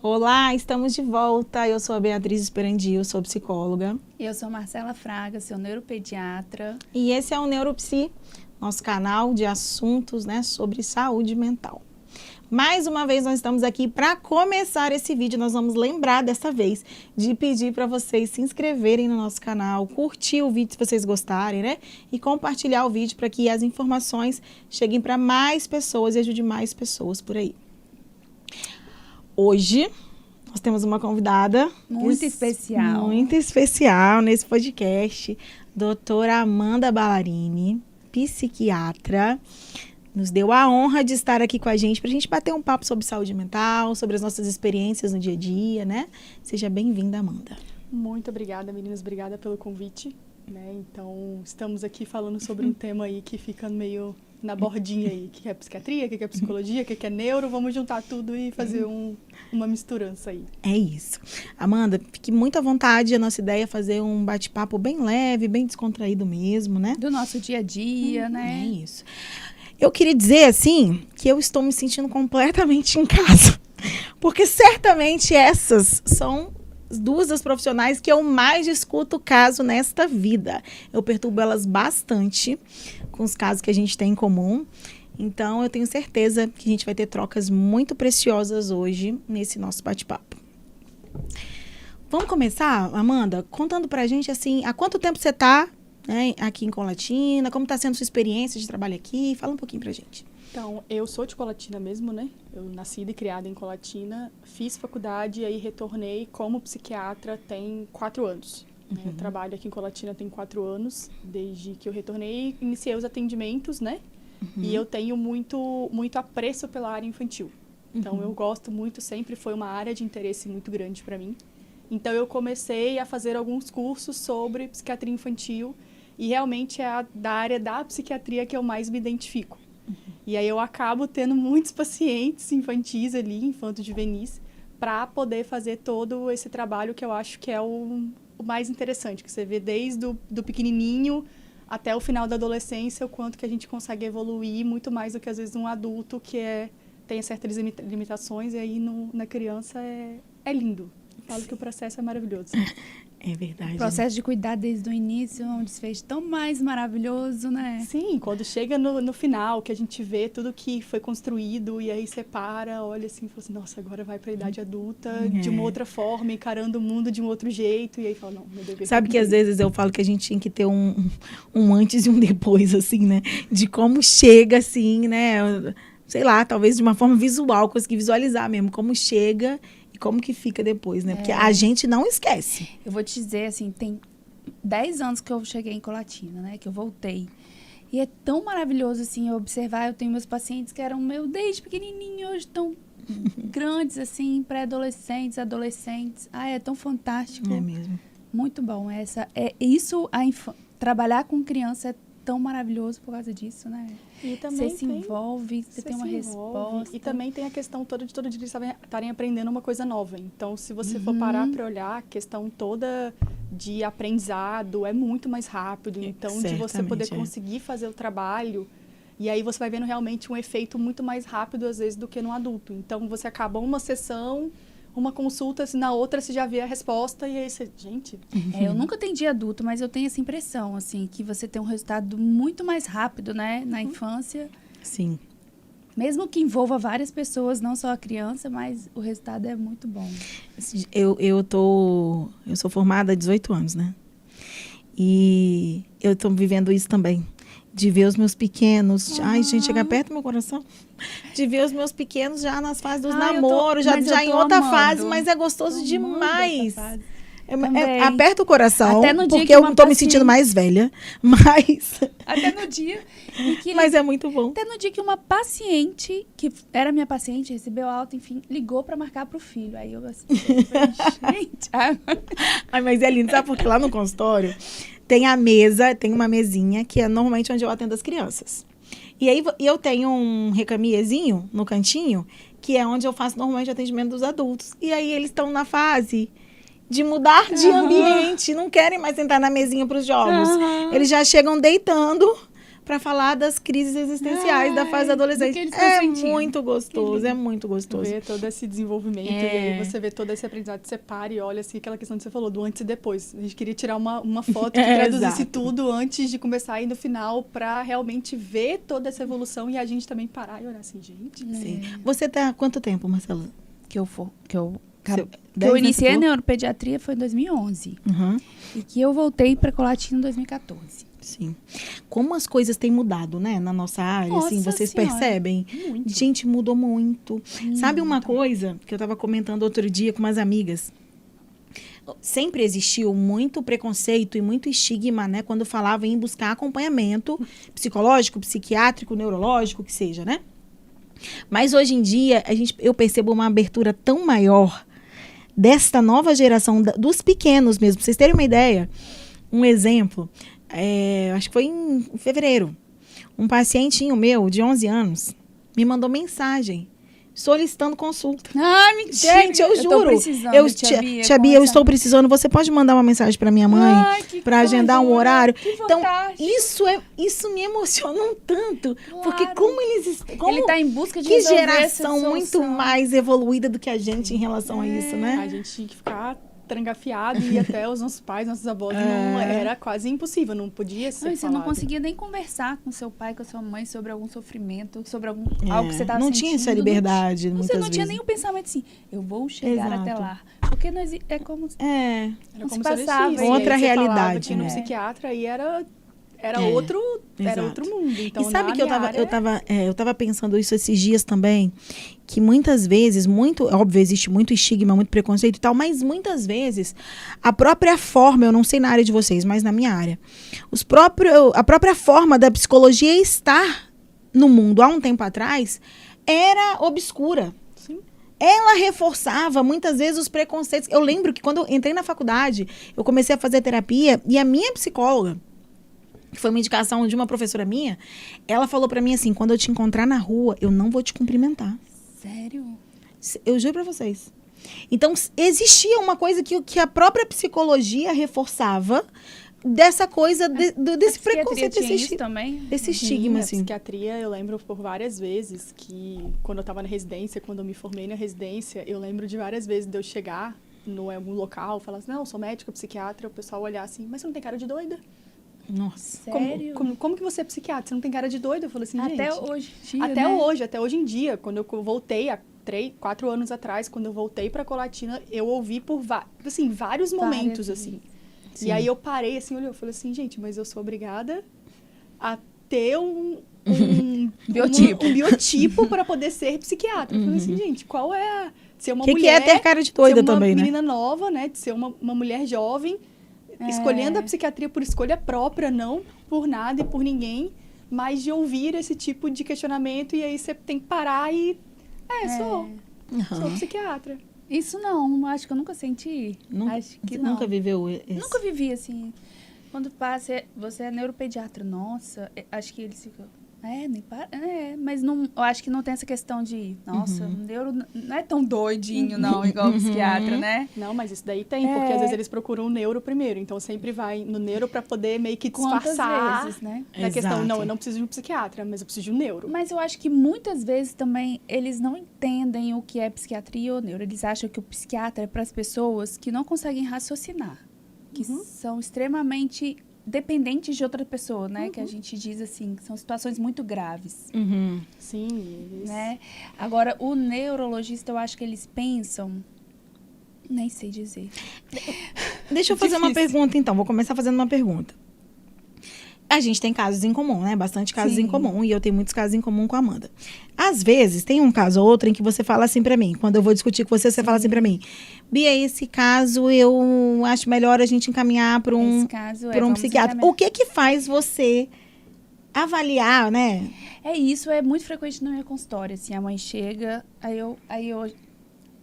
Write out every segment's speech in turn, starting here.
Olá, estamos de volta. Eu sou a Beatriz Esperandio, sou psicóloga. Eu sou Marcela Fraga, sou neuropediatra. E esse é o Neuropsi, nosso canal de assuntos, sobre saúde mental. Mais uma vez nós estamos aqui para começar esse vídeo. Nós vamos lembrar dessa vez de pedir para vocês se inscreverem no nosso canal, curtir o vídeo se vocês gostarem, E compartilhar o vídeo para que as informações cheguem para mais pessoas e ajudem mais pessoas por aí. Hoje nós temos uma convidada muito especial nesse podcast, doutora Amanda Ballarini, psiquiatra. Nos deu a honra de estar aqui com a gente para a gente bater um papo sobre saúde mental, sobre as nossas experiências no dia a dia, Seja bem-vinda, Amanda. Muito obrigada, meninas. Obrigada pelo convite, Então, estamos aqui falando sobre um tema aí que fica meio na bordinha aí, que é psiquiatria, que é psicologia, que é neuro. Vamos juntar tudo e fazer uma misturança aí. É isso. Amanda, fique muito à vontade. A nossa ideia é fazer um bate-papo bem leve, bem descontraído mesmo, Do nosso dia a dia, É isso. Eu queria dizer, assim, que eu estou me sentindo completamente em casa. Porque certamente essas são duas das profissionais que eu mais escuto caso nesta vida. Eu perturbo elas bastante com os casos que a gente tem em comum. Então, eu tenho certeza que a gente vai ter trocas muito preciosas hoje nesse nosso bate-papo. Vamos começar, Amanda, contando pra gente, assim, há quanto tempo você está aqui em Colatina, como está sendo sua experiência de trabalho aqui? Fala um pouquinho pra gente. Então, eu sou de Colatina mesmo, Eu nascida e criada em Colatina, fiz faculdade e aí retornei como psiquiatra tem 4 anos. Eu trabalho aqui em Colatina tem 4 anos, desde que eu retornei, iniciei os atendimentos, E eu tenho muito apreço pela área infantil. Então, eu gosto muito, sempre foi uma área de interesse muito grande para mim. Então, eu comecei a fazer alguns cursos sobre psiquiatria infantil e realmente é da área da psiquiatria que eu mais me identifico. E aí eu acabo tendo muitos pacientes infantis ali, infanto-juvenis, para poder fazer todo esse trabalho que eu acho que é o mais interessante, que você vê desde do pequenininho até o final da adolescência, o quanto que a gente consegue evoluir muito mais do que, às vezes, um adulto que tem certas limitações, e aí na criança é lindo. Eu falo que o processo é maravilhoso. É verdade. O processo de cuidar desde o início é um desfecho tão mais maravilhoso, Sim, quando chega no final, que a gente vê tudo que foi construído e aí separa, olha assim e fala assim, nossa, agora vai para a idade adulta de uma outra forma, encarando o mundo de um outro jeito, e aí fala, não, meu Deus. Sabe que às vezes eu falo que a gente tinha que ter um antes e um depois, assim, De como chega, assim, Sei lá, talvez de uma forma visual, conseguir visualizar mesmo como chega e como que fica depois, Porque a gente não esquece. Eu vou te dizer, assim, tem 10 anos que eu cheguei em Colatina, que eu voltei. E é tão maravilhoso, assim, eu observar. Eu tenho meus pacientes que eram desde pequenininho, hoje tão grandes, assim, pré-adolescentes, adolescentes. É tão fantástico. É mesmo. Muito bom. Trabalhar com criança é tão maravilhoso por causa disso, E também você se envolve, você tem uma resposta. E também tem a questão toda de todo dia estarem aprendendo uma coisa nova. Então, se você for parar para olhar, a questão toda de aprendizado é muito mais rápido. Então, de você poder conseguir fazer o trabalho, e aí você vai vendo realmente um efeito muito mais rápido, às vezes, do que no adulto. Então, você acaba uma sessão, uma consulta, na outra você já vê a resposta, e aí você, gente... eu nunca atendi adulto, mas eu tenho essa impressão, assim, que você tem um resultado muito mais rápido, na infância. Sim. Mesmo que envolva várias pessoas, não só a criança, mas o resultado é muito bom. Eu sou formada há 18 anos, E eu estou vivendo isso também. De ver os meus pequenos... Ai, gente, chega perto do meu coração. De ver os meus pequenos já nas fases dos namoros, já em outra fase, mas é gostoso demais. Aperta o coração, porque eu não estou me sentindo mais velha, mas... Até no dia... Mas é muito bom. Até no dia que uma paciente, que era minha paciente, recebeu alta, enfim, ligou para marcar para o filho. Aí eu assim, gente... Ai, mas é lindo, sabe? Porque lá no consultório tem uma mesinha, que é normalmente onde eu atendo as crianças. E aí eu tenho um recamiezinho no cantinho, que é onde eu faço normalmente o atendimento dos adultos. E aí eles estão na fase de mudar de ambiente, não querem mais sentar na mesinha para os jogos. Eles já chegam deitando para falar das crises existenciais da fase da do que adolescência. eles estão É sentindo. muito gostoso, é muito gostoso. Ver todo esse desenvolvimento e aí você vê todo esse aprendizado, você para e olha assim, aquela questão que você falou, do antes e depois. A gente queria tirar uma foto que traduzisse exato. tudo antes de começar e no final pra realmente ver toda essa evolução e a gente também parar e olhar assim, gente. Sim. Você tá há quanto tempo, Marcela? Que eu Seu- que eu 10 iniciei a anos? neuropediatria foi em 2011. Uhum. E que eu voltei para Colatina em 2014. Sim. Como as coisas têm mudado, né, na nossa área, Nossa assim, vocês Senhora. percebem? Muito. Gente, mudou muito. Sabe uma coisa que eu estava comentando outro dia com umas amigas? Sempre existiu muito preconceito e muito estigma, né, quando falavam em buscar acompanhamento psicológico, psiquiátrico, neurológico, que seja, né? Mas hoje em dia, eu percebo uma abertura tão maior desta nova geração, dos pequenos mesmo. Pra vocês terem uma ideia, um exemplo, acho que foi em fevereiro, um pacientinho meu, de 11 anos, me mandou mensagem solicitando consulta. Ai, mentira. Gente, eu tô juro. precisando, Tia Bia, eu estou precisando. Você pode mandar uma mensagem para minha mãe Ai, que para agendar um coisa, horário? que Então, fantástico. isso me emociona um tanto, Claro. porque como Ele tá em busca de que resolver geração essa muito solução. mais evoluída do que a gente em relação a isso, né? A gente tinha que ficar trancafiado e até os nossos pais, nossos avós, não, era quase impossível, não podia ser Não, e você não falado. conseguia nem conversar com seu pai, com a sua mãe sobre algum sofrimento, sobre algo que você estava não sentindo. tinha essa liberdade, muitas Você não tinha vezes. nem o pensamento assim, eu vou chegar Exato. até lá. Porque não é como... É, Era Não como se se passava. existisse. Outra Aí você falava realidade, que no né? psiquiatra aí era É, outro exato. mundo. Então, e sabe na que eu minha tava, área, eu tava pensando isso esses dias também, que muitas vezes, óbvio, existe muito estigma, muito preconceito e tal, mas muitas vezes a própria forma, eu não sei na área de vocês, mas na minha área, a própria forma da psicologia estar no mundo há um tempo atrás era obscura. Sim. Ela reforçava muitas vezes os preconceitos. Eu lembro que quando eu entrei na faculdade, eu comecei a fazer terapia e a minha psicóloga, que foi uma indicação de uma professora minha, ela falou pra mim assim, quando eu te encontrar na rua, eu não vou te cumprimentar. Sério? Eu juro pra vocês. Então, existia uma coisa que a própria psicologia reforçava dessa coisa, desse preconceito, tinha isso também? desse estigma, a assim. psiquiatria, eu lembro por várias vezes que, quando eu estava na residência, quando eu me formei na residência, eu lembro de várias vezes de eu chegar em algum local, falar assim, não, eu sou médica, psiquiatra, o pessoal olhar assim, mas você não tem cara de doida? Nossa. Sério? Como que você é psiquiatra? Você não tem cara de doida? Eu falei assim, Até gente... hoje em dia, Até hoje em dia, quando eu voltei há 4 anos atrás, quando eu voltei pra Colatina, eu ouvi por vários momentos, assim. Sim. E aí eu parei, assim, olhei, eu falei assim, gente, mas eu sou obrigada a ter um Biotipo. um biotipo para poder ser psiquiatra. Eu falei assim, gente, qual é de ser uma Que mulher... é ter cara de doida ser uma também, né? menina nova, né? De ser uma mulher jovem, escolhendo a psiquiatria por escolha própria, não por nada e por ninguém, mas de ouvir esse tipo de questionamento e aí você tem que parar e... sou psiquiatra. Isso não, acho que eu nunca senti. Acho que Você não. nunca viveu esse... Nunca vivi assim. Quando passa, você é neuropediatra. Nossa, acho que eles ficam... nem para. Mas não, eu acho que não tem essa questão de... Nossa, o neuro não é tão doidinho, não, igual o psiquiatra, né? Não, mas isso daí tem, porque às vezes eles procuram o neuro primeiro. Então, sempre vai no neuro para poder meio que disfarçar Quantas vezes, né? da questão. Exato. Não, eu não preciso de um psiquiatra, mas eu preciso de um neuro. Mas eu acho que muitas vezes também eles não entendem o que é psiquiatria ou neuro. Eles acham que o psiquiatra é para as pessoas que não conseguem raciocinar. Que são extremamente dependentes de outra pessoa, né? Que a gente diz assim, que são situações muito graves. Sim, eles... Né? Agora, o neurologista, eu acho que eles pensam... Nem sei dizer. Deixa eu fazer uma pergunta, então. Vou começar fazendo uma pergunta. A gente tem casos em comum, né? Bastante casos Sim. em comum. E eu tenho muitos casos em comum com a Amanda. Às vezes, tem um caso ou outro em que você fala assim pra mim. Quando eu vou discutir com você, você fala assim pra mim. Bia, esse caso eu acho melhor a gente encaminhar para um, Esse caso pra um vamos psiquiatra. encaminhar. O que faz você avaliar, né? Isso é muito frequente na minha consultória. Assim, a mãe chega, aí eu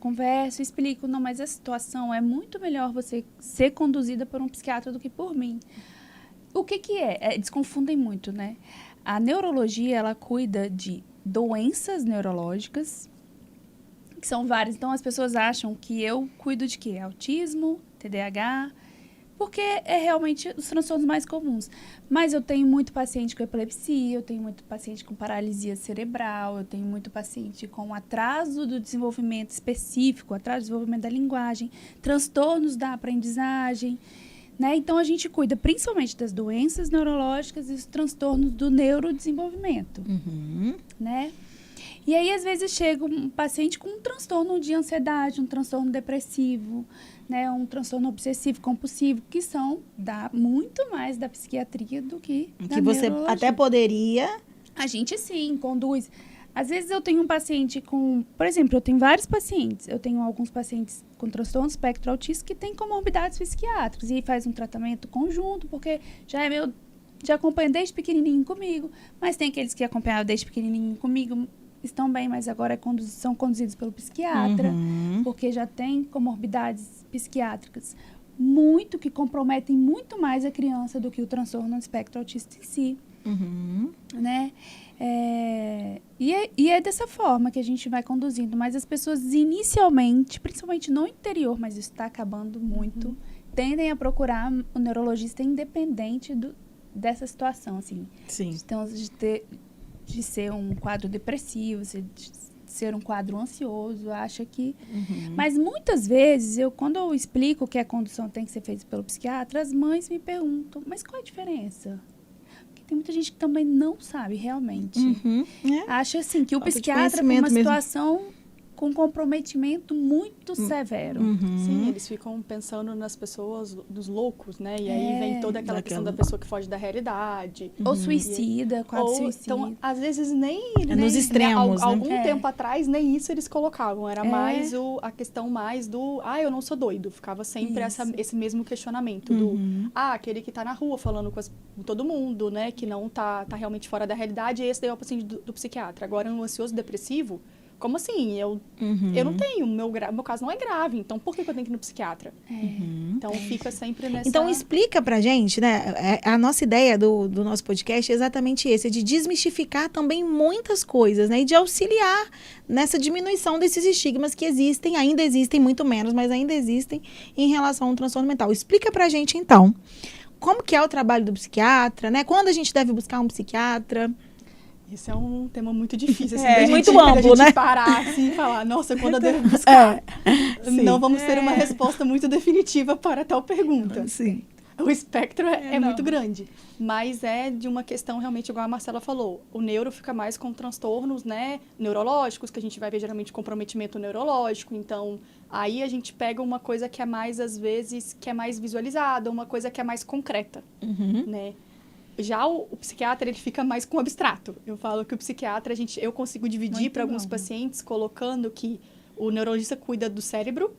converso, explico. Não, mas a situação é muito melhor você ser conduzida por um psiquiatra do que por mim. O que é? Desconfundem muito, né? A neurologia, ela cuida de doenças neurológicas, que são várias. Então, as pessoas acham que eu cuido de quê? Autismo, TDAH, porque é realmente os transtornos mais comuns. Mas eu tenho muito paciente com epilepsia, eu tenho muito paciente com paralisia cerebral, eu tenho muito paciente com atraso do desenvolvimento específico, atraso do desenvolvimento da linguagem, transtornos da aprendizagem, né? Então, a gente cuida principalmente das doenças neurológicas e os transtornos do neurodesenvolvimento, né? E aí, às vezes, chega um paciente com um transtorno de ansiedade, um transtorno depressivo, né, um transtorno obsessivo compulsivo, que são muito mais da psiquiatria do que da você neurologia. até poderia... A gente, sim, conduz. Às vezes, eu tenho um paciente com... Por exemplo, eu tenho vários pacientes. Eu tenho alguns pacientes com transtorno espectro autista que têm comorbidades psiquiátricas. E aí faz um tratamento conjunto, porque já acompanha desde pequenininho comigo. Mas tem aqueles que acompanharam desde pequenininho comigo, estão bem, mas agora são conduzidos pelo psiquiatra, porque já tem comorbidades psiquiátricas que comprometem muito mais a criança do que o transtorno no espectro autista em si, né? E é dessa forma que a gente vai conduzindo, mas as pessoas inicialmente, principalmente no interior, mas isso está acabando muito, tendem a procurar o neurologista independente dessa situação, assim. Sim. Então, de ser um quadro depressivo, de ser um quadro ansioso, acha que... Mas muitas vezes, quando eu explico que a condução tem que ser feita pelo psiquiatra, as mães me perguntam, mas qual é a diferença? Porque tem muita gente que também não sabe realmente. Acha assim, que o psiquiatra, com uma situação com comprometimento muito severo. Sim, eles ficam pensando nas pessoas, dos loucos, né? E aí vem toda aquela questão da pessoa que foge da realidade. Ou suicida, quase suicida. Então, às vezes, nem nos extremos, né? Algum tempo atrás, nem isso eles colocavam. Era mais a questão mais do... eu não sou doido. Ficava sempre esse mesmo questionamento do... aquele que tá na rua falando com todo mundo, né? Que não tá realmente fora da realidade. Esse daí é o paciente do psiquiatra. Agora, no ansioso depressivo... Como assim? Eu não tenho, meu caso não é grave, então por que eu tenho que ir no psiquiatra? Então fica sempre nessa... Então explica pra gente, né? A nossa ideia do nosso podcast é exatamente esse, de desmistificar também muitas coisas, né? E de auxiliar nessa diminuição desses estigmas que existem, ainda existem, muito menos, mas ainda existem em relação ao transtorno mental. Explica pra gente, então, como que é o trabalho do psiquiatra, né? Quando a gente deve buscar um psiquiatra... Esse é um tema muito difícil, assim, muito amplo, né? Parar assim e falar, nossa, quando eu devo buscar? Não vamos ter uma resposta muito definitiva para tal pergunta. Sim. O espectro é muito grande, mas é de uma questão realmente, igual a Marcela falou, o neuro fica mais com transtornos, né, neurológicos, que a gente vai ver geralmente comprometimento neurológico, então aí a gente pega uma coisa que é mais, às vezes, que é mais visualizada, uma coisa que é mais concreta, né? Já o psiquiatra, ele fica mais com o abstrato. Eu falo que o psiquiatra, eu consigo dividir para alguns pacientes, colocando que o neurologista cuida do cérebro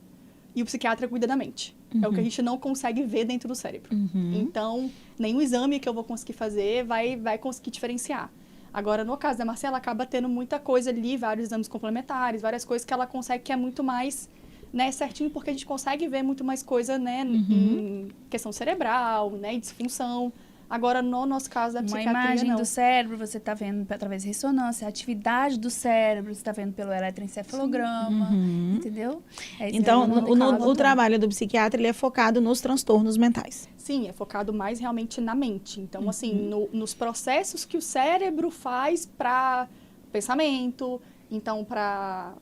e o psiquiatra cuida da mente. É o que a gente não consegue ver dentro do cérebro. Então, nenhum exame que eu vou conseguir fazer vai conseguir diferenciar. Agora, no caso da Marcela, acaba tendo muita coisa ali, vários exames complementares, várias coisas que ela consegue, que é muito mais... né, certinho, porque a gente consegue ver muito mais coisa, né, em questão cerebral, né, disfunção. Agora, no nosso caso da psiquiatria, uma imagem do cérebro, você está vendo através de ressonância, a atividade do cérebro, você está vendo pelo eletroencefalograma, entendeu? Então, o trabalho do psiquiatra, ele é focado nos transtornos mentais. Sim, é focado mais realmente na mente. Então, assim, nos processos que o cérebro faz para pensamento, então, para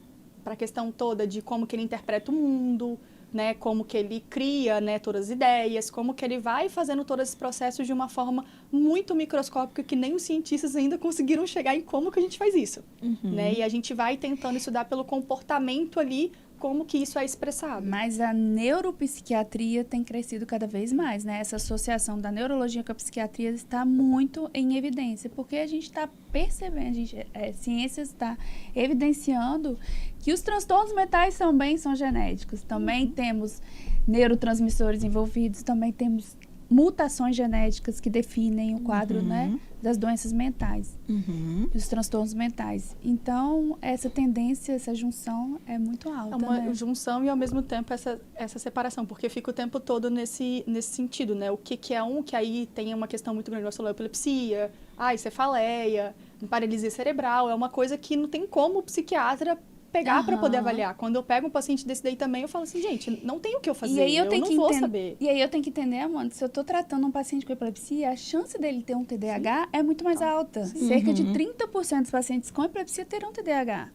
a questão toda de como que ele interpreta o mundo, né, como que ele cria, né, todas as ideias, como que ele vai fazendo todos esses processos de uma forma muito microscópica que nem os cientistas ainda conseguiram chegar em como que a gente faz isso, né? E a gente vai tentando estudar pelo comportamento ali, como que isso é expressado. Mas a neuropsiquiatria tem crescido cada vez mais, né? Essa associação da neurologia com a psiquiatria está muito em evidência, porque a gente está percebendo, a ciência está evidenciando que os transtornos mentais também são genéticos. Também temos neurotransmissores envolvidos, também temos mutações genéticas que definem o quadro, né, das doenças mentais, dos transtornos mentais. Então, essa tendência, essa junção é muito alta. É uma né? junção e, ao mesmo tempo, essa separação, porque fica o tempo todo nesse sentido, né? O que é que aí tem uma questão muito grande, a epilepsia, cefaleia, paralisia cerebral, é uma coisa que não tem como o psiquiatra pegar para poder avaliar. Quando eu pego um paciente desse daí também, eu falo assim, gente, não tem o que eu fazer, E aí eu tenho não vou saber. E aí eu tenho que entender, Amanda, se eu tô tratando um paciente com epilepsia, a chance dele ter um TDAH é muito mais alta. Cerca de 30% dos pacientes com epilepsia terão TDAH.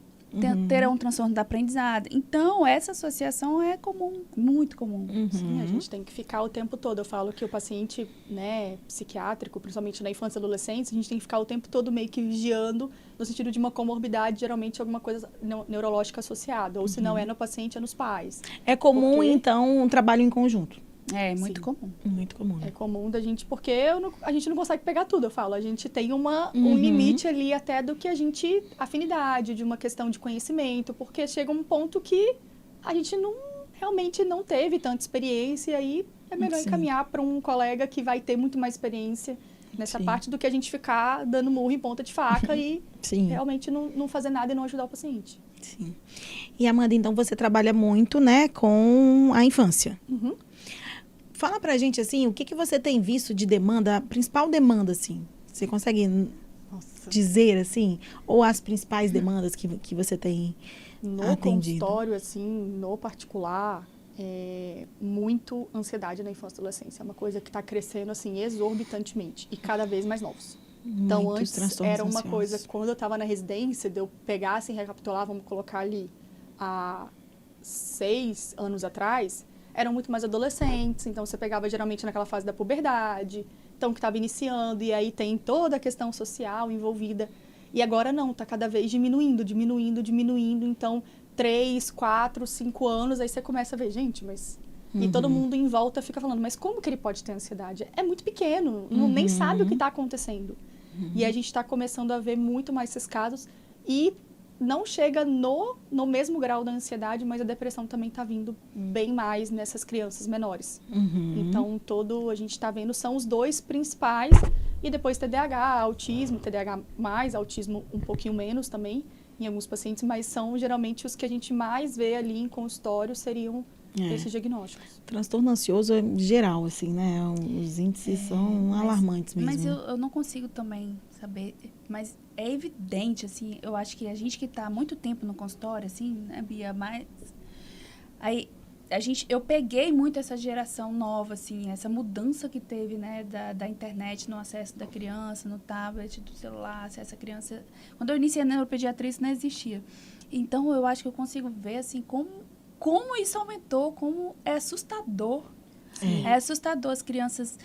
Terão um transtorno da aprendizado. Então, essa associação é comum, muito comum. Sim, a gente tem que ficar o tempo todo. Eu falo que o paciente, né, psiquiátrico, principalmente na infância e adolescência, a gente tem que ficar o tempo todo meio que vigiando, no sentido de uma comorbidade, geralmente alguma coisa neurológica associada. Ou se não é no paciente, é nos pais. É comum, então, um trabalho em conjunto. É, muito comum. Muito comum. É comum da gente, porque a gente não consegue pegar tudo, eu falo. A gente tem um limite ali até do que a gente... Afinidade, de uma questão de conhecimento, porque chega um ponto que a gente realmente não teve tanta experiência e aí é melhor encaminhar para um colega que vai ter muito mais experiência nessa parte do que a gente ficar dando murro em ponta de faca e realmente não fazer nada e não ajudar o paciente. Sim. E, Amanda, então você trabalha muito, né, com a infância. Fala pra gente, assim, o que você tem visto de demanda, a principal demanda, assim? Você consegue dizer, assim? Ou as principais demandas que você tem atendido? No consultório, assim, no particular, muito ansiedade na infância e adolescência. É uma coisa que está crescendo, assim, exorbitantemente. E cada vez mais novos. Então, antes era uma coisa, quando eu estava na residência, de eu pegar, assim, recapitular, vamos colocar ali, há 6 anos atrás, eram muito mais adolescentes, então você pegava geralmente naquela fase da puberdade, então que estava iniciando, e aí tem toda a questão social envolvida. E agora não, está cada vez diminuindo, então 3, 4, 5 anos, aí você começa a ver, gente, mas... E todo mundo em volta fica falando, mas como que ele pode ter ansiedade? É muito pequeno, nem sabe o que está acontecendo. E a gente está começando a ver muito mais esses casos, e não chega no mesmo grau da ansiedade, mas a depressão também está vindo bem mais nessas crianças menores. Então, a gente está vendo, são os 2 principais, e depois TDAH, autismo, TDAH mais, autismo um pouquinho menos também, em alguns pacientes, mas são geralmente os que a gente mais vê ali em consultório, seriam esses diagnósticos. Transtorno ansioso é geral, assim, né? Os índices são alarmantes mesmo. Mas eu não consigo também saber, mas é evidente, assim, eu acho que a gente que está há muito tempo no consultório, assim, né, Bia, mas... Aí, eu peguei muito essa geração nova, assim, essa mudança que teve, né, da internet no acesso da criança, no tablet, do celular, se essa criança... Quando eu iniciei na neuropediatria, isso não existia. Então, eu acho que eu consigo ver, assim, como isso aumentou, como é assustador. É assustador as crianças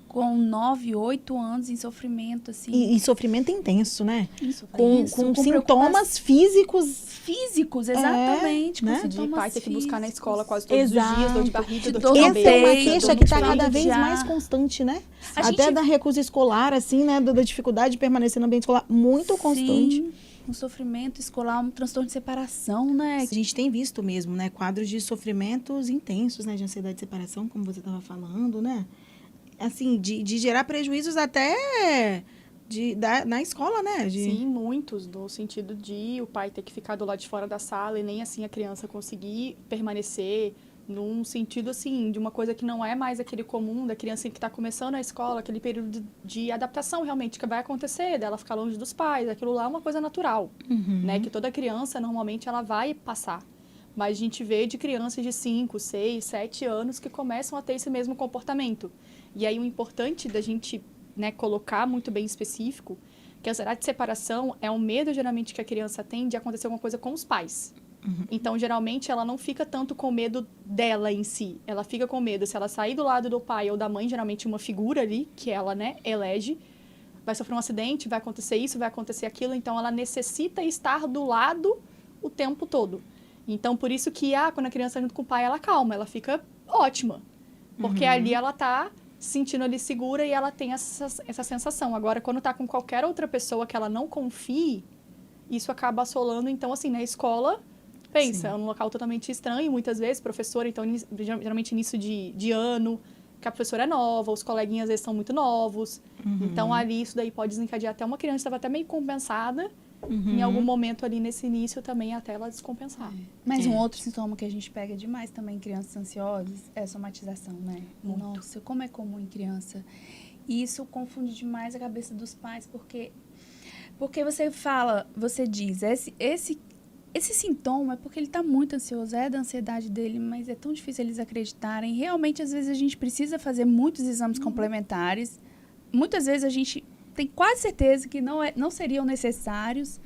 com 9, 8 anos em sofrimento, assim. E sofrimento intenso, né? Com sintomas físicos. Físicos, exatamente. Né? De pai ter que buscar na escola quase todos os dias, dor de barriga, dor de Essa cabeça. é uma queixa que está cada vez mais constante, né? Até da recusa escolar, assim, né? Da dificuldade de permanecer no ambiente escolar, muito constante. Sim. Um sofrimento escolar, um transtorno de separação, né? A gente tem visto mesmo, né? Quadros de sofrimentos intensos, né? De ansiedade de separação, como você estava falando, né? Assim, de gerar prejuízos até na escola, né? Sim, muitos, no sentido de o pai ter que ficar do lado de fora da sala e nem assim a criança conseguir permanecer, num sentido, assim, de uma coisa que não é mais aquele comum da criança que está começando a escola, aquele período de adaptação realmente que vai acontecer, dela ficar longe dos pais, aquilo lá é uma coisa natural, né? Que toda criança, normalmente, ela vai passar. Mas a gente vê de crianças de 5, 6, 7 anos que começam a ter esse mesmo comportamento. E aí o importante da gente, né, colocar muito bem específico, que a ansiedade de separação é um medo, geralmente, que a criança tem de acontecer alguma coisa com os pais. Então, geralmente, ela não fica tanto com medo dela em si. Ela fica com medo se ela sair do lado do pai ou da mãe, geralmente uma figura ali, que ela, né, elege, vai sofrer um acidente, vai acontecer isso, vai acontecer aquilo. Então, ela necessita estar do lado o tempo todo. Então, por isso que, quando a criança está junto com o pai, ela calma, ela fica ótima. Porque ali ela está se sentindo ali segura e ela tem essa sensação. Agora, quando está com qualquer outra pessoa que ela não confie, isso acaba assolando. Então, assim, na escola... Pensa, é um local totalmente estranho, muitas vezes, professora, então, geralmente início de ano, que a professora é nova, os coleguinhas às vezes são muito novos. Então, ali, isso daí pode desencadear até uma criança que estava até meio compensada, em algum momento ali nesse início também, até ela descompensar. Mas um outro sintoma que a gente pega demais também em crianças ansiosas é a somatização, né? Muito. Nossa, como é comum em criança. E isso confunde demais a cabeça dos pais, porque você diz, esse sintoma é porque ele está muito ansioso, é da ansiedade dele, mas é tão difícil eles acreditarem. Realmente, às vezes, a gente precisa fazer muitos exames complementares. Muitas vezes a gente tem quase certeza que não seriam necessários.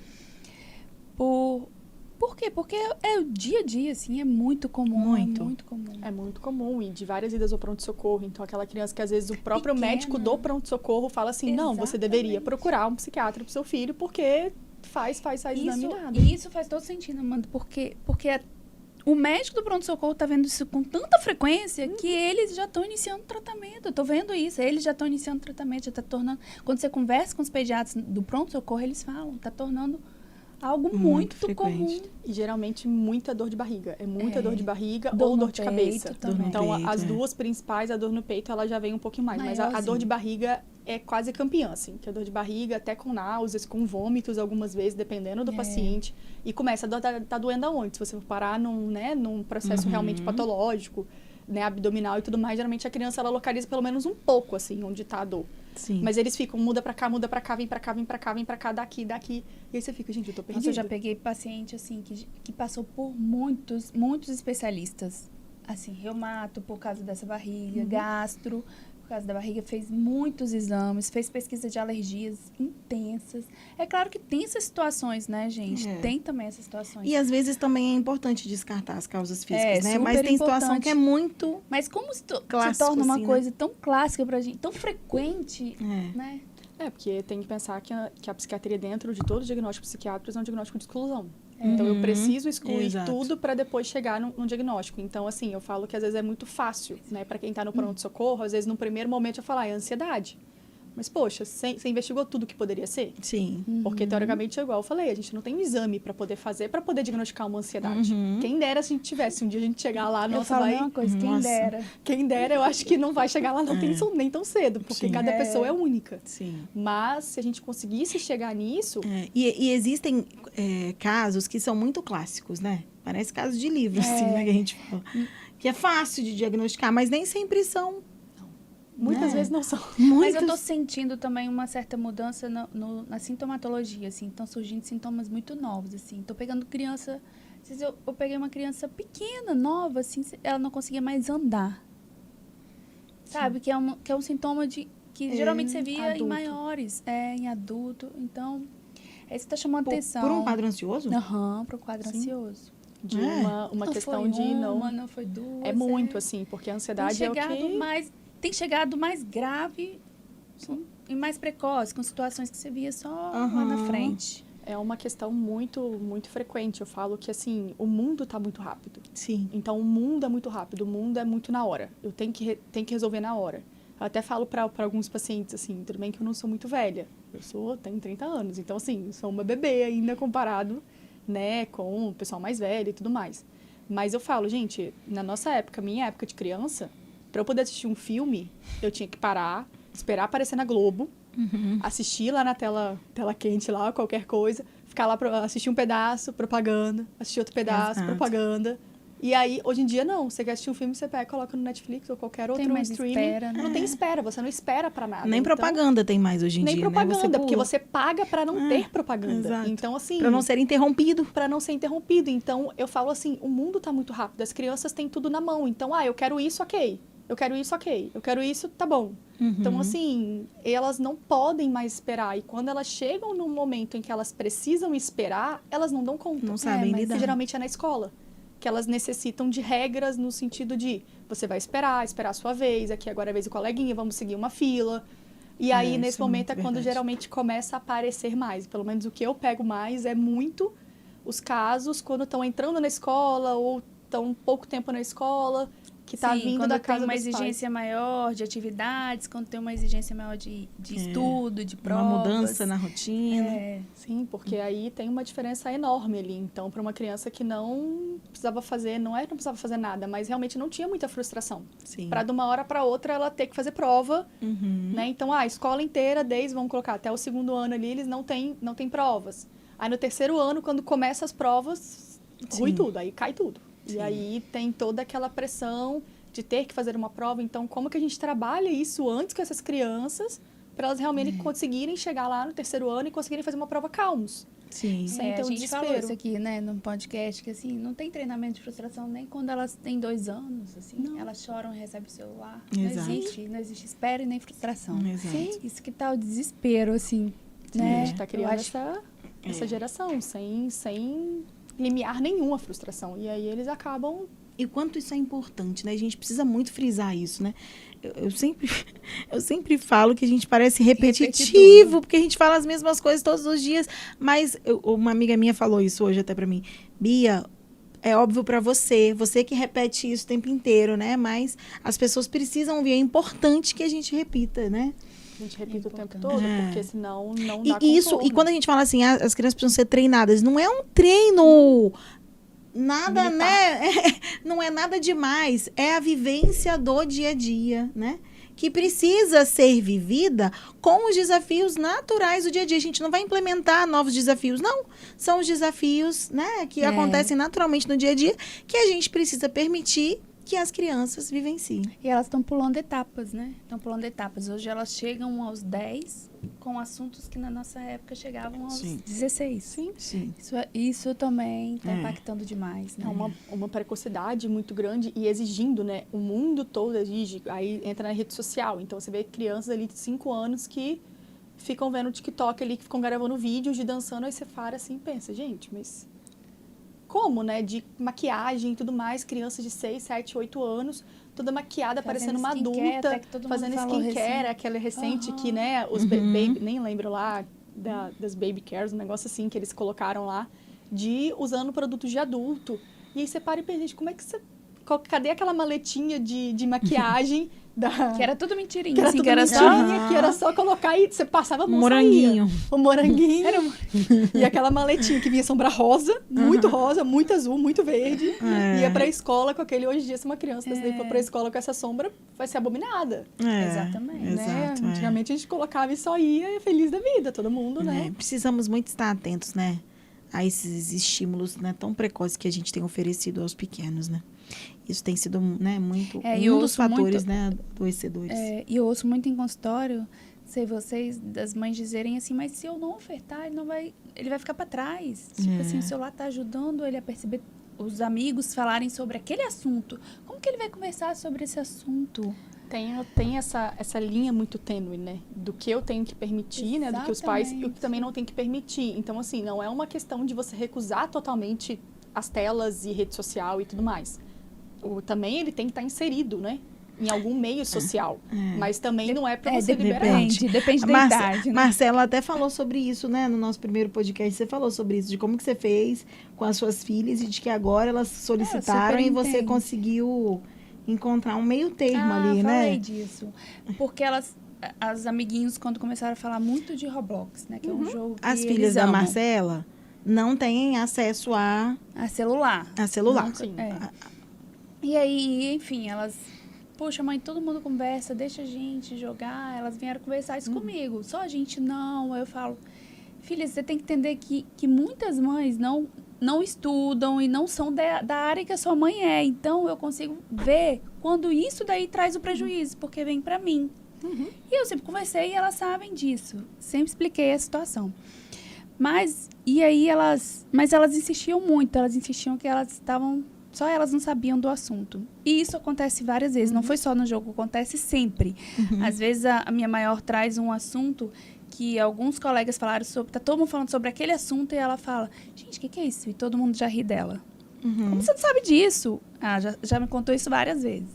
Por quê? Porque é o dia a dia, assim, é muito comum. Muito. É muito comum. É muito comum, e de várias idas ao pronto-socorro. Então, aquela criança que às vezes o próprio Pequena. médico do pronto-socorro fala assim, não, você deveria Exatamente. procurar um psiquiatra pro seu filho, porque faz exame e nada. E isso faz todo sentido, Amanda, porque o médico do pronto-socorro tá vendo isso com tanta frequência que eles já estão iniciando tratamento. Eu tô vendo isso, eles já estão iniciando tratamento, já tá tornando... Quando você conversa com os pediatras do pronto-socorro, eles falam, tá tornando algo muito frequente. comum. E geralmente muita dor de barriga. É muita dor de barriga Dor ou no dor de cabeça. peito também. Então, Dor no as peito, duas principais, a dor no peito, ela já vem um pouquinho mais. Mas a dor Maiorzinho. de barriga é quase campeã, assim. Que a dor de barriga, até com náuseas, com vômitos, algumas vezes, dependendo do paciente. E começa a dor, tá doendo aonde? Se você for parar num processo realmente patológico, né, abdominal e tudo mais, geralmente a criança, ela localiza pelo menos um pouco, assim, onde tá a dor. Sim. Mas eles ficam, muda pra cá, vem pra cá, vem pra cá, vem pra cá, daqui. E aí você fica, gente, eu tô perdida. Nossa, eu já peguei paciente, assim, que passou por muitos especialistas. Assim, reumato por causa dessa barriga, gastro por causa da barriga, fez muitos exames, fez pesquisa de alergias intensas. É claro que tem essas situações, né, gente? Tem também essas situações. E às vezes também é importante descartar as causas físicas, né? super Mas tem situação importante. que é muito... Mas como se Clássico, torna uma assim, né? coisa tão clássica pra gente, tão frequente, É. né? Porque tem que pensar que a psiquiatria, dentro de todo diagnóstico psiquiátrico, é um diagnóstico de exclusão. Então, eu preciso excluir Exato. tudo para depois chegar num diagnóstico. Então, assim, eu falo que às vezes é muito fácil, né? Para quem está no pronto-socorro, às vezes no primeiro momento eu falo, é ansiedade. Mas, poxa, você investigou tudo que poderia ser? Sim. Porque, teoricamente, é igual eu falei, a gente não tem um exame para poder fazer, para poder diagnosticar uma ansiedade. Quem dera se a gente tivesse, um dia a gente chegar lá, Eu nossa, falo a vai... mesma coisa, quem Nossa. dera. Quem dera, eu acho que não vai chegar lá nem tão cedo, porque Sim. cada pessoa é única. Sim. Mas, se a gente conseguisse chegar nisso... É, e existem casos que são muito clássicos, né? Parece casos de livro, assim, né? Que a gente fala. Que é fácil de diagnosticar, mas nem sempre são. Muitas vezes não são. Mas eu tô sentindo também uma certa mudança na sintomatologia, assim. Estão surgindo sintomas muito novos, assim. Tô pegando criança... Às vezes eu peguei uma criança pequena, nova, assim, ela não conseguia mais andar. Sabe? Que é um sintoma que geralmente você via adulto. em maiores, em adulto. Então, isso tá chamando atenção. Por um quadro ansioso? Aham, pro quadro Sim. ansioso. De É. uma Não questão foi de uma, não... não foi duas. É muito, assim, porque a ansiedade é o que... Tem chegado mais grave e mais precoce, com situações que você via só lá na frente. É uma questão muito, muito frequente. Eu falo que, assim, o mundo está muito rápido. Sim. Então, o mundo é muito rápido, o mundo é muito na hora. Eu tenho que resolver na hora. Eu até falo para alguns pacientes, assim, tudo bem que eu não sou muito velha. Tenho 30 anos, então, assim, sou uma bebê ainda comparado, né, com o pessoal mais velho e tudo mais. Mas eu falo, gente, na nossa época, minha época de criança, para eu poder assistir um filme, eu tinha que parar, esperar aparecer na Globo, assistir lá na tela quente, lá, qualquer coisa, ficar lá, assistir um pedaço, propaganda, assistir outro pedaço, Exato. propaganda. E aí, hoje em dia, não. Você quer assistir um filme, você pega, coloca no Netflix ou qualquer outro Tem mais streaming. espera, né? Não tem espera, você não espera pra nada. Nem Então, propaganda tem mais hoje em nem dia, propaganda, né? porque você paga pra não ter propaganda. Exato. Então, assim... Pra não ser interrompido. Pra não ser interrompido. Então, eu falo assim, o mundo tá muito rápido, as crianças têm tudo na mão. Então, eu quero isso, ok. Eu quero isso, ok. Eu quero isso, tá bom. Então, assim, elas não podem mais esperar. E quando elas chegam num momento em que elas precisam esperar, elas não dão conta. Não sabem mas lidar. geralmente é na escola. Que elas necessitam de regras no sentido de você vai esperar a sua vez, aqui agora é a vez do coleguinha, vamos seguir uma fila. E aí, isso nesse é momento, muito é quando verdade. geralmente começa a aparecer mais. Pelo menos o que eu pego mais é muito os casos quando estão entrando na escola ou estão pouco tempo na escola, que está Sim, vindo quando da tem casa uma dos pais. exigência maior de atividades, quando tem uma exigência maior de estudo, de provas. Uma mudança na rotina. Sim, porque aí tem uma diferença enorme ali. Então, para uma criança que não precisava fazer, não precisava fazer nada, mas realmente não tinha muita frustração. Sim. Para de uma hora para outra ela ter que fazer prova, né? Então, a escola inteira, vamos colocar, até o 2º ano ali, eles não têm provas. Aí no 3º ano, quando começa as provas, rui tudo, aí cai tudo. Sim. E aí tem toda aquela pressão de ter que fazer uma prova. Então, como que a gente trabalha isso antes com essas crianças para elas realmente conseguirem chegar lá no 3º ano e conseguirem fazer uma prova calmos? Sim. Sem ter a o gente falou desespero. isso aqui, né, no podcast, que assim, não tem treinamento de frustração nem quando elas têm 2 anos, assim. Não. Elas choram e recebem o celular. Exato. Não existe espera e nem frustração. Exato. Isso que tá o desespero, assim, A né? gente tá Eu criando acho- essa geração, sem limiar nenhuma frustração. E aí eles acabam... E o quanto isso é importante, né? A gente precisa muito frisar isso, né? Eu sempre falo que a gente parece repetitivo, porque a gente fala as mesmas coisas todos os dias. Mas uma amiga minha falou isso hoje até pra mim. Bia, é óbvio pra você que repete isso o tempo inteiro, né? Mas as pessoas precisam ouvir. É importante que a gente repita, né? A gente repita o tempo importante. todo, É. porque senão não dá E contorno. quando a gente fala assim, as crianças precisam ser treinadas, não é um treino nada, Militar. né? Não é nada demais. É a vivência do dia a dia, né? Que precisa ser vivida com os desafios naturais do dia a dia. A gente não vai implementar novos desafios, não. São os desafios, né, que acontecem naturalmente no dia a dia, que a gente precisa permitir que as crianças vivenciem. E elas estão pulando etapas, né? Estão pulando etapas. Hoje elas chegam aos 10 com assuntos que na nossa época chegavam aos Sim. 16. Sim. Isso também está É. impactando demais, né? É uma precocidade muito grande e exigindo, né? O mundo todo exige. Aí entra na rede social. Então, você vê crianças ali de 5 anos que ficam vendo o TikTok ali, que ficam gravando vídeos de dançando. Aí você para assim e pensa, gente, mas como, né? De maquiagem e tudo mais. Crianças de 6, 7, 8 anos, toda maquiada, parecendo uma skincare, adulta. até que todo mundo Fazendo falou skincare, recente. aquela recente que, Aham. né? Os Uhum. baby, nem lembro lá das baby cares, um negócio assim que eles colocaram lá, de usando produtos de adulto. E aí você para e pensa, gente, como é que você... Cadê aquela maletinha de maquiagem da... Que era tudo mentirinha, que era assim, tudo que era mentirinha, só... que era só colocar e você passava a mão, Moranguinho. saía. O moranguinho. Era E aquela maletinha que vinha sombra rosa, muito rosa, muito azul, muito verde. É. Ia pra escola com aquele... Hoje em dia, se uma criança dessa daí for pra escola com essa sombra, vai ser abominada. Exatamente, Né? Exato, é. Antigamente a gente colocava e só ia feliz da vida, todo mundo, né? É, precisamos muito estar atentos, né? A esses estímulos, né, tão precoces que a gente tem oferecido aos pequenos, né? Isso tem sido, né, muito É, e eu um dos ouço fatores, muito- né, adoecedores. E eu ouço muito em consultório, sei vocês, das mães dizerem assim, mas se eu não ofertar, ele vai ficar para trás. Tipo assim, o celular tá ajudando ele a perceber os amigos falarem sobre aquele assunto. Como que ele vai conversar sobre esse assunto? Tem essa linha muito tênue, né? Do que eu tenho que permitir, né? Do que os pais... E o que também não tem que permitir. Então, assim, não é uma questão de você recusar totalmente as telas e rede social e tudo mais. Também ele tem que estar inserido, né? Em algum meio social. Mas também não é pra você liberar. Depende da idade, né? Marcela até falou sobre isso, né, no nosso primeiro podcast. Você falou sobre isso, de como que você fez com as suas filhas e de que agora elas solicitaram super e você entendo. conseguiu encontrar um meio termo ali, falei né? disso. Porque as amiguinhos, quando começaram a falar muito de Roblox, né? Que é um jogo que As eles filhas da amam. Marcela não têm acesso a celular. celular. Sim. E aí, enfim, elas... Poxa, mãe, todo mundo conversa, deixa a gente jogar. Elas vieram conversar isso comigo. Só a gente não. Aí eu falo, filha, você tem que entender que muitas mães não estudam e não são da área que a sua mãe é. Então, eu consigo ver quando isso daí traz o prejuízo, porque vem pra mim. E eu sempre conversei e elas sabem disso. Sempre expliquei a situação. Mas elas insistiam muito. Elas insistiam que elas estavam... Só elas não sabiam do assunto. E isso acontece várias vezes. Não foi só no jogo, acontece sempre. Às vezes a minha maior traz um assunto que alguns colegas falaram sobre... Tá todo mundo falando sobre aquele assunto e ela fala... Gente, o que é isso? E todo mundo já ri dela. Como você não sabe disso? Já me contou isso várias vezes.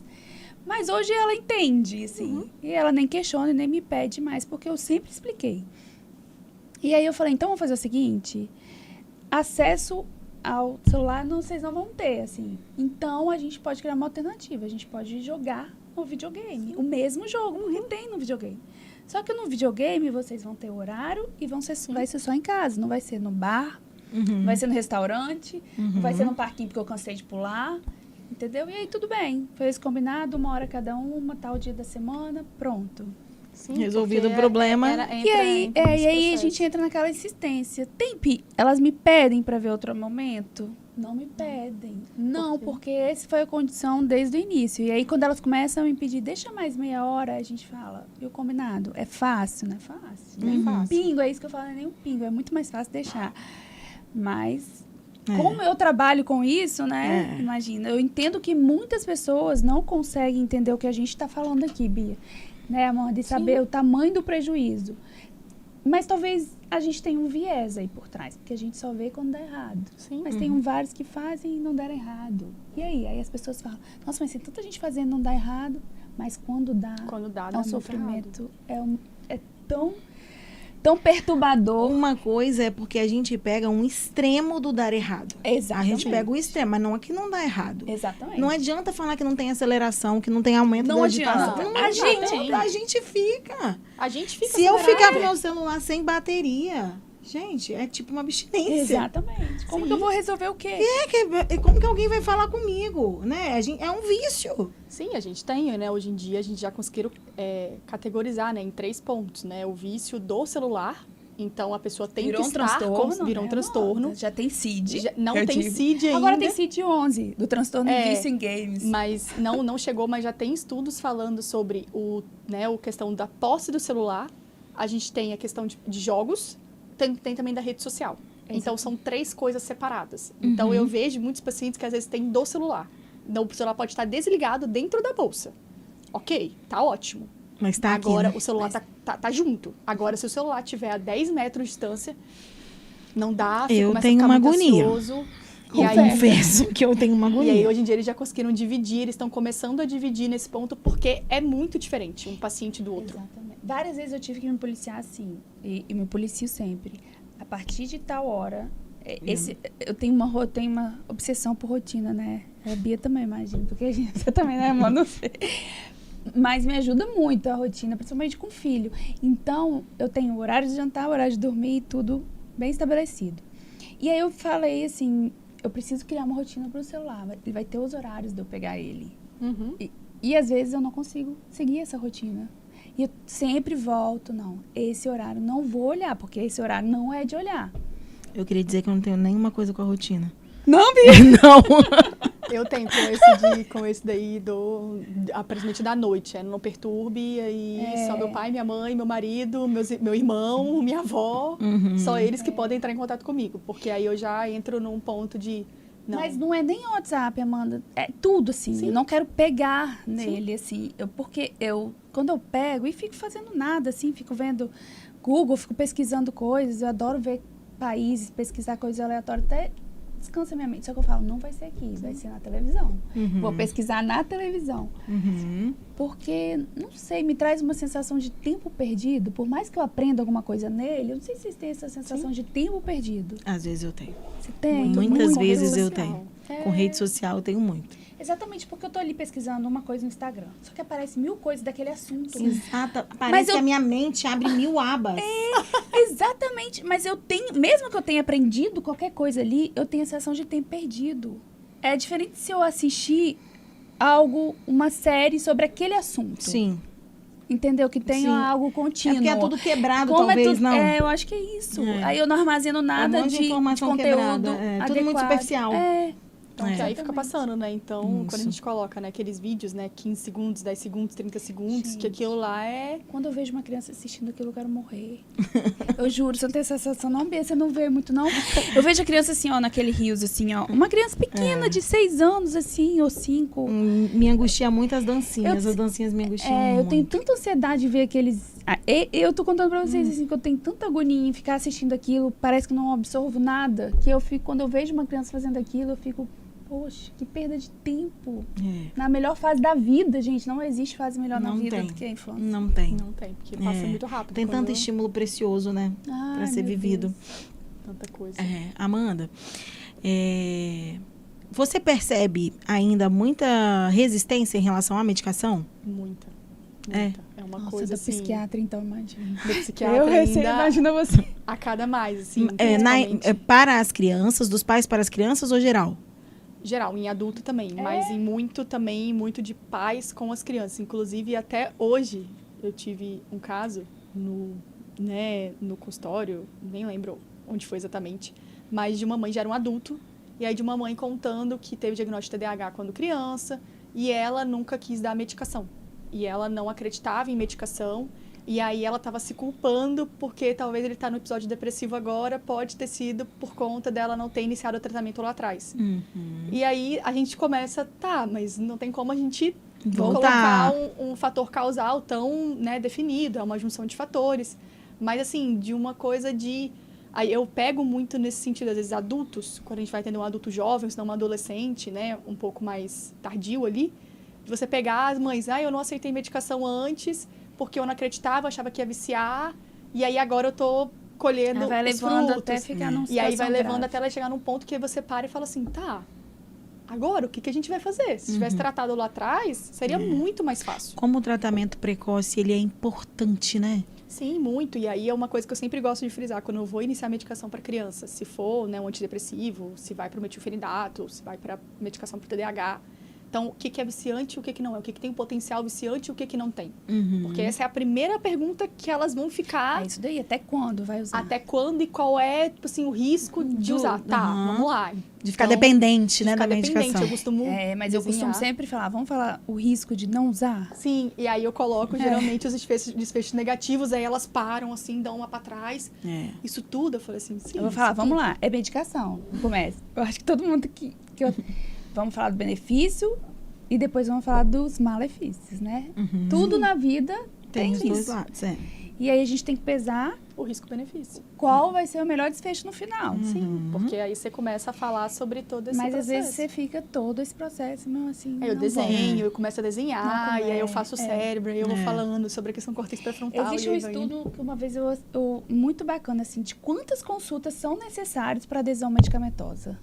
Mas hoje ela entende, assim. E ela nem questiona e nem me pede mais, porque eu sempre expliquei. E aí eu falei, então vamos fazer o seguinte... Acesso ao celular vocês não vão ter, assim. Então, a gente pode criar uma alternativa. A gente pode jogar no videogame. O mesmo jogo, porque tem no videogame. Só que no videogame, vocês vão ter horário e vai ser só em casa. Não vai ser no bar, não vai ser no restaurante, não vai ser no parquinho porque eu cansei de pular. Entendeu? E aí, tudo bem. Foi esse combinado, 1 hora cada uma, tal dia da semana, pronto. Sim, Resolvido porque o problema. E aí a gente entra naquela insistência. Elas me pedem para ver outro momento. Não me pedem. Não, porque essa foi a condição desde o início. E aí, quando elas começam a me pedir, deixa mais meia hora, a gente fala, e o combinado? É fácil, não é fácil? Não é fácil. Pingo, é isso que eu falo, não é nem um pingo, é muito mais fácil deixar. Mas, como eu trabalho com isso, né? Imagina, eu entendo que muitas pessoas não conseguem entender o que a gente está falando aqui, Bia. Né, amor? De saber o tamanho do prejuízo. Mas talvez a gente tenha um viés aí por trás, porque a gente só vê quando dá errado. Sim. Mas tem vários que fazem e não deram errado. E aí? Aí as pessoas falam, nossa, mas tem tanta gente fazendo e não dá errado, mas quando dá dá um muito sofrimento, é tão perturbador. Uma coisa é porque a gente pega um extremo do dar errado. Exatamente. A gente pega o extremo, mas não é que não dá errado. Exatamente. Não adianta falar que não tem aceleração, que não tem aumento Não da adianta. agitação. Não A adianta. gente- A gente fica. A gente fica Se eu acelerado. ficar com meu celular sem bateria, gente, é tipo uma abstinência. Exatamente. Como que eu vou resolver o quê? Como que alguém vai falar comigo, né? É um vício. Sim, a gente tem, né? Hoje em dia a gente já conseguiu categorizar, né, em 3 pontos, né? O vício do celular. Então a pessoa tem Virou que um estar transtorno. virou um né, transtorno. amor? Já tem CID. Não eu tem digo. CID ainda. Agora tem CID 11, do transtorno de vício em games. Mas não chegou, mas já tem estudos falando sobre a questão da posse do celular. A gente tem a questão de jogos, tem também da rede social. Então são 3 coisas separadas. Então eu vejo muitos pacientes que às vezes têm do celular. Então o celular pode estar desligado dentro da bolsa. Ok, tá ótimo. Mas tá aqui, Agora né? o celular tá junto. Agora, se o celular estiver a 10 metros de distância, não dá, você Eu começa tenho a ficar uma muito agonia. ansioso. E aí, Confesso que eu tenho uma e agonia. aí, hoje em dia, eles já conseguiram dividir, eles estão começando a dividir nesse ponto, porque é muito diferente um paciente do outro. Exatamente. Várias vezes eu tive que me policiar assim, e me policio sempre. A partir de tal hora, eu tenho uma obsessão por rotina, né? A Bia também, imagina, porque você também, né, amor? Não sei. Mas me ajuda muito a rotina, principalmente com filho. Então, eu tenho o horário de jantar, o horário de dormir, tudo bem estabelecido. E aí eu falei assim, eu preciso criar uma rotina para o celular. Ele vai ter os horários de eu pegar ele. E às vezes eu não consigo seguir essa rotina. E eu sempre volto, não, esse horário não vou olhar, porque esse horário não é de olhar. Eu queria dizer que eu não tenho nenhuma coisa com a rotina. Não, Bia! Não. Eu tenho com esse daí aparentemente da noite, não perturbe, aí só meu pai, minha mãe, meu marido, meu irmão, minha avó, só eles que podem entrar em contato comigo, porque aí eu já entro num ponto de não. Mas não é nem WhatsApp, Amanda, é tudo assim, Sim. eu não quero pegar nele, assim, porque quando eu pego e fico fazendo nada, assim, fico vendo Google, fico pesquisando coisas, eu adoro ver países, pesquisar coisas aleatórias, até descansa minha mente. Só que eu falo, não vai ser aqui, vai ser na televisão. Vou pesquisar na televisão. Porque, não sei, me traz uma sensação de tempo perdido. Por mais que eu aprenda alguma coisa nele, eu não sei se vocês têm essa sensação de tempo perdido. Às vezes eu tenho. Você tem? Muitas com vezes rede eu social. tenho. Com rede social eu tenho muito. Exatamente, porque eu tô ali pesquisando uma coisa no Instagram. Só que aparece 1000 coisas daquele assunto. Exato. Parece que a minha mente abre 1000 abas. Exatamente, mas eu tenho, mesmo que eu tenha aprendido qualquer coisa ali, eu tenho a sensação de tempo perdido. É diferente se eu assistir uma série sobre aquele assunto. Sim. Entendeu? Que tenha Sim. algo É contínuo. porque é tudo quebrado, Como talvez, é tudo, não? eu acho que é isso. Aí eu não armazeno nada um monte de informação conteúdo quebrada. Tudo muito adequado. superficial. Então, que aí fica Exatamente. passando, né? Então, quando a Isso. gente coloca, né, aqueles vídeos, né, 15 segundos, 10 segundos, 30 segundos, que aquilo lá é... Quando eu vejo uma criança assistindo aquilo, eu quero morrer. Eu juro, você não tem essa sensação, não, Bia, você não vê muito, não. Eu vejo a criança assim, ó, naquele rios, assim, ó. Uma criança pequena, de 6 anos, assim, ou 5. Me angustia muito as dancinhas. As dancinhas me angustiam muito. Eu tenho tanta ansiedade de ver aqueles... Eu tô contando pra vocês, assim, que eu tenho tanta agonia em ficar assistindo aquilo, parece que não absorvo nada, que eu fico, quando eu vejo uma criança fazendo aquilo, eu fico... Poxa, que perda de tempo. Na melhor fase da vida, gente. Não existe fase melhor na vida do que a infância. Não tem. Não tem, porque passa muito rápido. Tem tanto estímulo precioso, né? Ai, Pra ser meu vivido. Deus. Tanta coisa. Amanda, você percebe ainda muita resistência em relação à medicação? Muita. É. É uma Nossa, coisa da assim... psiquiatra, então, imagina. Do psiquiatra Eu recebo, ainda imagina você. a cada mais, assim. Para as crianças, dos pais para as crianças ou geral? Geral, em adulto também, mas em muito de pais com as crianças. Inclusive, até hoje, eu tive um caso no consultório, nem lembro onde foi exatamente, mas de uma mãe, já era um adulto, E aí de uma mãe contando que teve diagnóstico de TDAH quando criança e ela nunca quis dar medicação. E ela não acreditava em medicação. E aí ela estava se culpando porque talvez ele está no episódio depressivo agora, pode ter sido por conta dela não ter iniciado o tratamento lá atrás. E aí a gente começa, mas não tem como a gente colocar um fator causal tão, né, definido, é uma junção de fatores. Mas assim, de uma coisa de... Aí eu pego muito nesse sentido, às vezes adultos, quando a gente vai atender um adulto jovem, se não uma adolescente, né, um pouco mais tardio ali, de você pegar as mães, eu não aceitei medicação antes... porque eu não acreditava, achava que ia viciar, e aí agora eu tô colhendo vai os levando frutos. até ficar num E aí vai levando grave. até ela chegar num ponto que você para e fala assim, agora o que a gente vai fazer? Se tivesse tratado lá atrás, seria muito mais fácil. Como o tratamento precoce, ele é importante, né? Sim, muito. E aí é uma coisa que eu sempre gosto de frisar, quando eu vou iniciar medicação para criança, se for, né, um antidepressivo, se vai para o metilfenidato, se vai para medicação para o TDAH. Então, o que é viciante e o que não é? O que tem um potencial viciante e o que não tem? Porque essa é a primeira pergunta que elas vão ficar... É isso daí, até quando vai usar? Até quando e qual é, tipo assim, o risco de usar. Vamos lá. De ficar dependente, né, da dependente. medicação. Eu costumo mas eu costumo sempre falar, vamos falar o risco de não usar? Sim, e aí eu coloco geralmente os desfechos negativos, aí elas param, assim, dão uma pra trás. Isso tudo, eu falei assim, sim. Eu vou falar, vamos lá, é medicação. Começa. Eu acho que todo mundo vamos falar do benefício e depois vamos falar dos malefícios, né? Tudo na vida tem os isso. dois lados, E aí a gente tem que pesar o risco-benefício. Qual vai ser o melhor desfecho no final. Sim, porque aí você começa a falar sobre todo esse processo. Mas às vezes você fica todo esse processo, não, assim, aí eu desenho, eu começo a desenhar, e aí eu faço o cérebro, e eu vou falando sobre a questão córtex pré-frontal. Existe um estudo que uma vez muito bacana, assim, de quantas consultas são necessárias para adesão medicamentosa.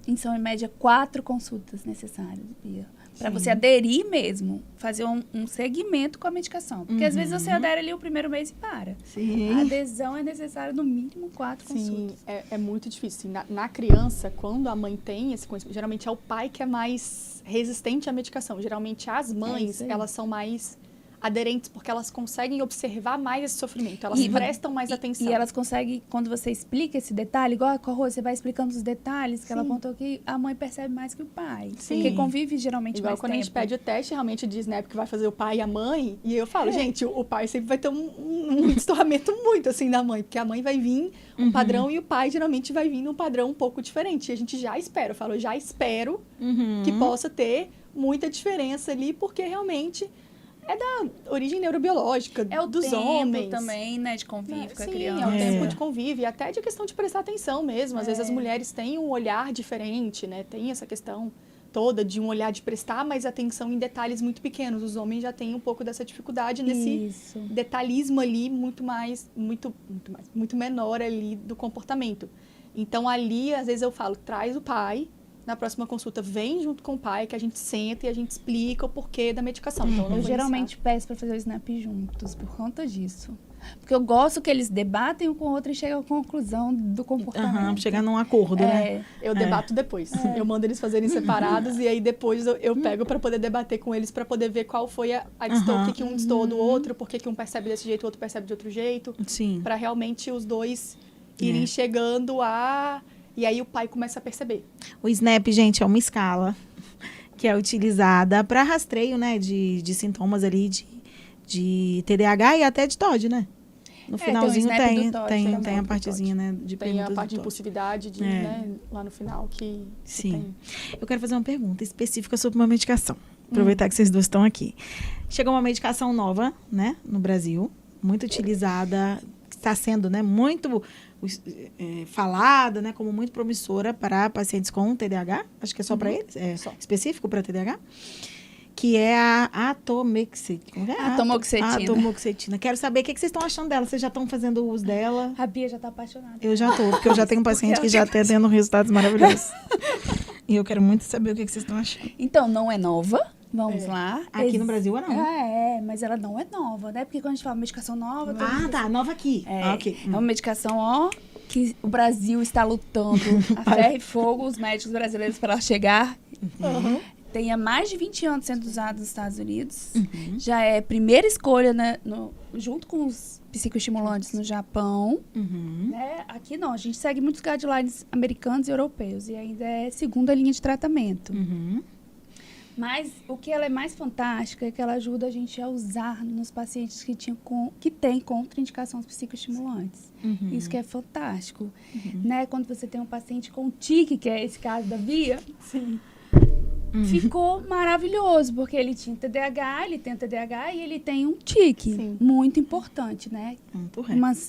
E são, em média, 4 consultas necessárias, Bia. Para você aderir mesmo, fazer um segmento com a medicação. Porque às vezes você adere ali o primeiro mês e para. Sim. A adesão é necessária no mínimo 4 consultas. Sim, é muito difícil. Na criança, quando a mãe tem esse conhecimento, geralmente é o pai que é mais resistente à medicação. Geralmente as mães, elas são mais aderentes, porque elas conseguem observar mais esse sofrimento, elas prestam mais atenção. E elas conseguem, quando você explica esse detalhe, igual a Rô, você vai explicando os detalhes que ela contou, que a mãe percebe mais que o pai. Sim. Porque convive geralmente igual mais quando tempo. a gente pede o teste, realmente diz, né, porque vai fazer o pai e a mãe, e eu falo, gente, o pai sempre vai ter um distornamento muito, assim, da mãe, porque a mãe vai vir um padrão e o pai geralmente vai vir num padrão um pouco diferente. E a gente já espera, eu falo, já espero que possa ter muita diferença ali, porque realmente... é da origem neurobiológica dos homens. É o tempo também, né, de convívio com a Sim, criança. é o tempo de convívio. E até de questão de prestar atenção mesmo. Às vezes as mulheres têm um olhar diferente, né? Tem essa questão toda de um olhar de prestar mais atenção em detalhes muito pequenos. Os homens já têm um pouco dessa dificuldade nesse detalhismo ali muito menor ali do comportamento. Então ali, às vezes eu falo, traz o pai. Na próxima consulta, vem junto com o pai, que a gente senta e a gente explica o porquê da medicação. Então, eu geralmente peço para fazer o snap juntos, por conta disso. Porque eu gosto que eles debatem um com o outro e chegam à conclusão do comportamento. Chegar num acordo, né? Eu debato depois. Eu mando eles fazerem separados e aí depois eu pego para poder debater com eles, para poder ver qual foi a o que um distou do outro, por que um percebe desse jeito, o outro percebe de outro jeito. Sim. Para realmente os dois irem chegando a... E aí o pai começa a perceber. O SNAP, gente, é uma escala que é utilizada para rastreio, né, de sintomas ali de TDAH e até de TOD, né? No finalzinho tem a partezinha, né, de tem a parte de TOD. impulsividade, né, lá no final que Sim. Eu quero fazer uma pergunta específica sobre uma medicação. Aproveitar que vocês duas estão aqui. Chegou uma medicação nova, né, no Brasil, muito utilizada, está sendo, né, muito falada, né, como muito promissora para pacientes com TDAH, acho que é só para eles, específico para TDAH, que é a atomoxetina. Atomoxetina. Quero saber o que vocês estão achando dela, vocês já estão fazendo uso dela? A Bia já está apaixonada. Eu já estou, porque eu já tenho um paciente que já está tendo resultados maravilhosos. E eu quero muito saber o que vocês estão achando. Então, não é nova. Vamos lá. Aqui no Brasil é não. Mas ela não é nova, né? Porque quando a gente fala medicação nova... Nova aqui. Okay. É uma medicação, que o Brasil está lutando a ferro e fogo, os médicos brasileiros, para ela chegar. tem há mais de 20 anos sendo usado nos Estados Unidos. Já é primeira escolha, né, junto com os psicoestimulantes no Japão. Né? Aqui não, a gente segue muitos guidelines americanos e europeus. E ainda é segunda linha de tratamento. Mas o que ela é mais fantástica é que ela ajuda a gente a usar nos pacientes que têm contraindicação aos psicoestimulantes. Isso que é fantástico. Né? Quando você tem um paciente com tique, que é esse caso da Bia, ficou maravilhoso, porque ele tinha TDAH, ele tem TDAH e ele tem um tique. Muito importante, né?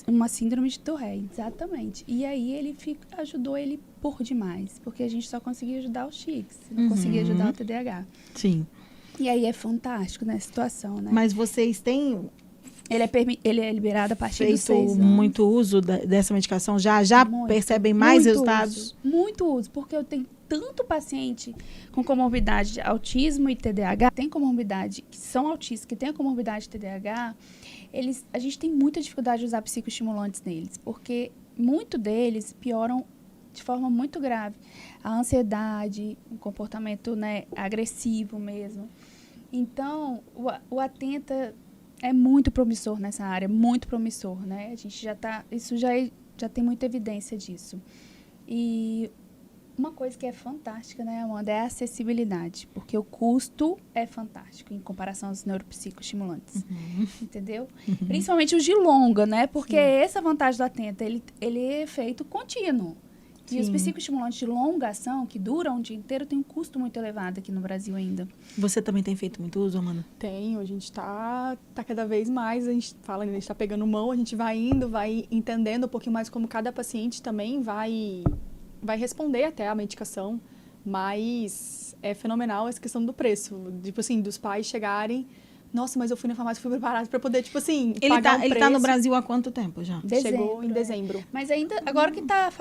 Uma síndrome de Tourette, exatamente. E aí ajudou ele por demais, porque a gente só conseguia ajudar os tiques, não conseguia ajudar o TDAH. Sim. E aí é fantástico nessa situação, né? Mas vocês têm ele é liberado a partir dos 6 anos. Muito uso dessa medicação? Já percebem mais resultados? Muito uso, porque eu tenho tanto paciente com comorbidade de autismo e TDAH, tem comorbidade, que são autistas, que tem a comorbidade de TDAH, a gente tem muita dificuldade de usar psicoestimulantes neles, porque muito deles pioram de forma muito grave a ansiedade, um comportamento, né, agressivo mesmo. Então, o Atenta é muito promissor nessa área, muito promissor, né? A gente já tem muita evidência disso. E uma coisa que é fantástica, né, Amanda, é a acessibilidade, porque o custo é fantástico em comparação aos neuropsicoestimulantes, entendeu? Principalmente os de longa, né, porque essa vantagem do Atenta, ele é feito contínuo. E os psicoestimulantes de longa ação, que duram um dia inteiro, tem um custo muito elevado aqui no Brasil ainda. Você também tem feito muito uso, Amanda? Tenho, a gente tá cada vez mais, a gente tá pegando mão, a gente vai indo, vai entendendo um pouquinho mais como cada paciente também vai responder até a medicação, mas é fenomenal essa questão do preço, tipo assim, dos pais chegarem, nossa, mas eu fui na farmácia, fui preparado para poder, tipo assim, pagar um preço. Ele tá no Brasil há quanto tempo já? Chegou em dezembro. Mas ainda, agora que tá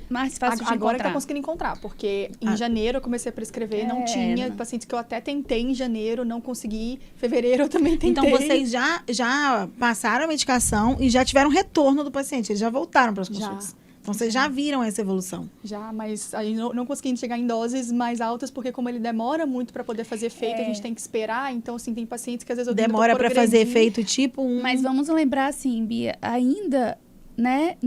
mais fácil de encontrar. Agora que tá conseguindo encontrar, porque em janeiro eu comecei a prescrever, não tinha pacientes que eu até tentei em janeiro, não consegui, fevereiro eu também tentei. Então vocês já passaram a medicação e já tiveram retorno do paciente, eles já voltaram para as consultas? Então, vocês já viram essa evolução? Já, mas a gente não conseguindo chegar em doses mais altas, porque como ele demora muito para poder fazer efeito, a gente tem que esperar. Então, assim, tem pacientes que às vezes eu demora para fazer efeito tipo Mas vamos lembrar, assim, Bia, ainda, né,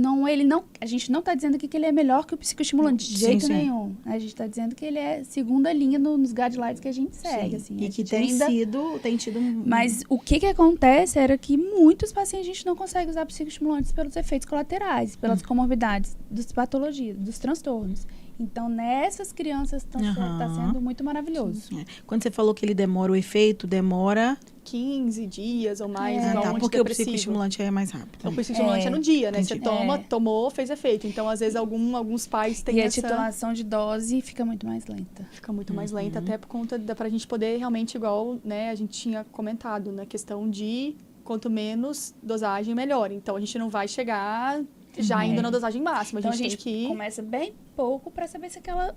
a gente não está dizendo aqui que ele é melhor que o psicoestimulante, de jeito nenhum. A gente está dizendo que ele é segunda linha nos guidelines que a gente segue. Assim, e que tem tido... Mas o que acontece era que muitos pacientes a gente não consegue usar psicoestimulantes pelos efeitos colaterais, pelas comorbidades, das patologias, dos transtornos. Então, nessas crianças está sendo muito maravilhoso. Quando você falou que ele demora o efeito, demora... 15 dias ou mais, igual porque o psicoestimulante é mais rápido. O psicoestimulante é no dia, né? Você tomou, fez efeito. Então, às vezes, alguns pais têm essa... E a titulação de dose fica muito mais lenta. Fica muito mais lenta, até por conta pra gente poder realmente, igual, né, a gente tinha comentado, na questão de quanto menos dosagem, melhor. Então, a gente não vai chegar já indo na dosagem máxima. Então, a gente tem que... começa bem pouco pra saber se aquela...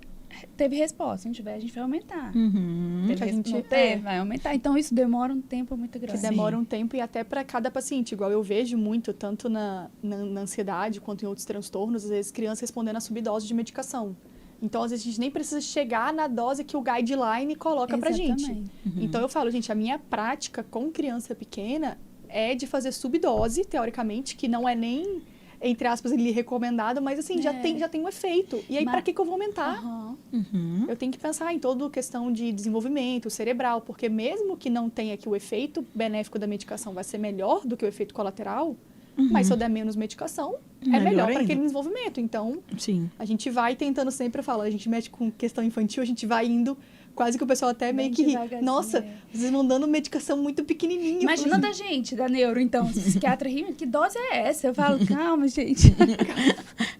teve resposta. Se não tiver, a gente vai aumentar. Vai aumentar. Então, isso demora um tempo muito grande. Demora um tempo e até para cada paciente. Igual eu vejo muito, tanto na ansiedade quanto em outros transtornos, às vezes crianças respondendo a subdose de medicação. Então, às vezes, a gente nem precisa chegar na dose que o guideline coloca pra gente. Então, eu falo, gente, a minha prática com criança pequena é de fazer subdose, teoricamente, que não é nem... entre aspas, ele recomendado, mas assim, já tem um efeito. E aí, para que eu vou aumentar? Eu tenho que pensar em toda a questão de desenvolvimento cerebral, porque mesmo que não tenha que o efeito benéfico da medicação vai ser melhor do que o efeito colateral, mas se eu der menos medicação, é melhor para aquele desenvolvimento. Então, a gente vai tentando sempre, eu falo, a gente mexe com questão infantil, a gente vai indo... Quase que o pessoal até meio que ri. Nossa, vocês vão dando medicação muito pequenininha. Imagina da gente, da neuro, então. Se o psiquiatra ri, que dose é essa? Eu falo, calma, gente.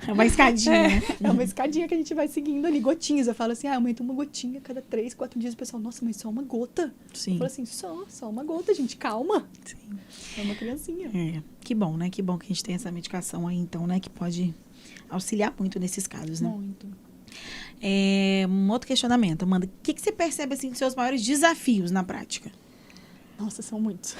É uma escadinha. É uma escadinha que a gente vai seguindo ali, gotinhas. Eu falo assim, aumenta uma gotinha a cada 3, 4 dias. O pessoal, nossa, mas só uma gota. Sim. Eu falo assim, só uma gota, gente, calma. Sim. É uma criancinha. Que bom, né? Que bom que a gente tem essa medicação aí, então, né? Que pode auxiliar muito nesses casos, né? Muito. Um outro questionamento, Amanda. O que você percebe, assim, dos seus maiores desafios na prática? Nossa, são muitos.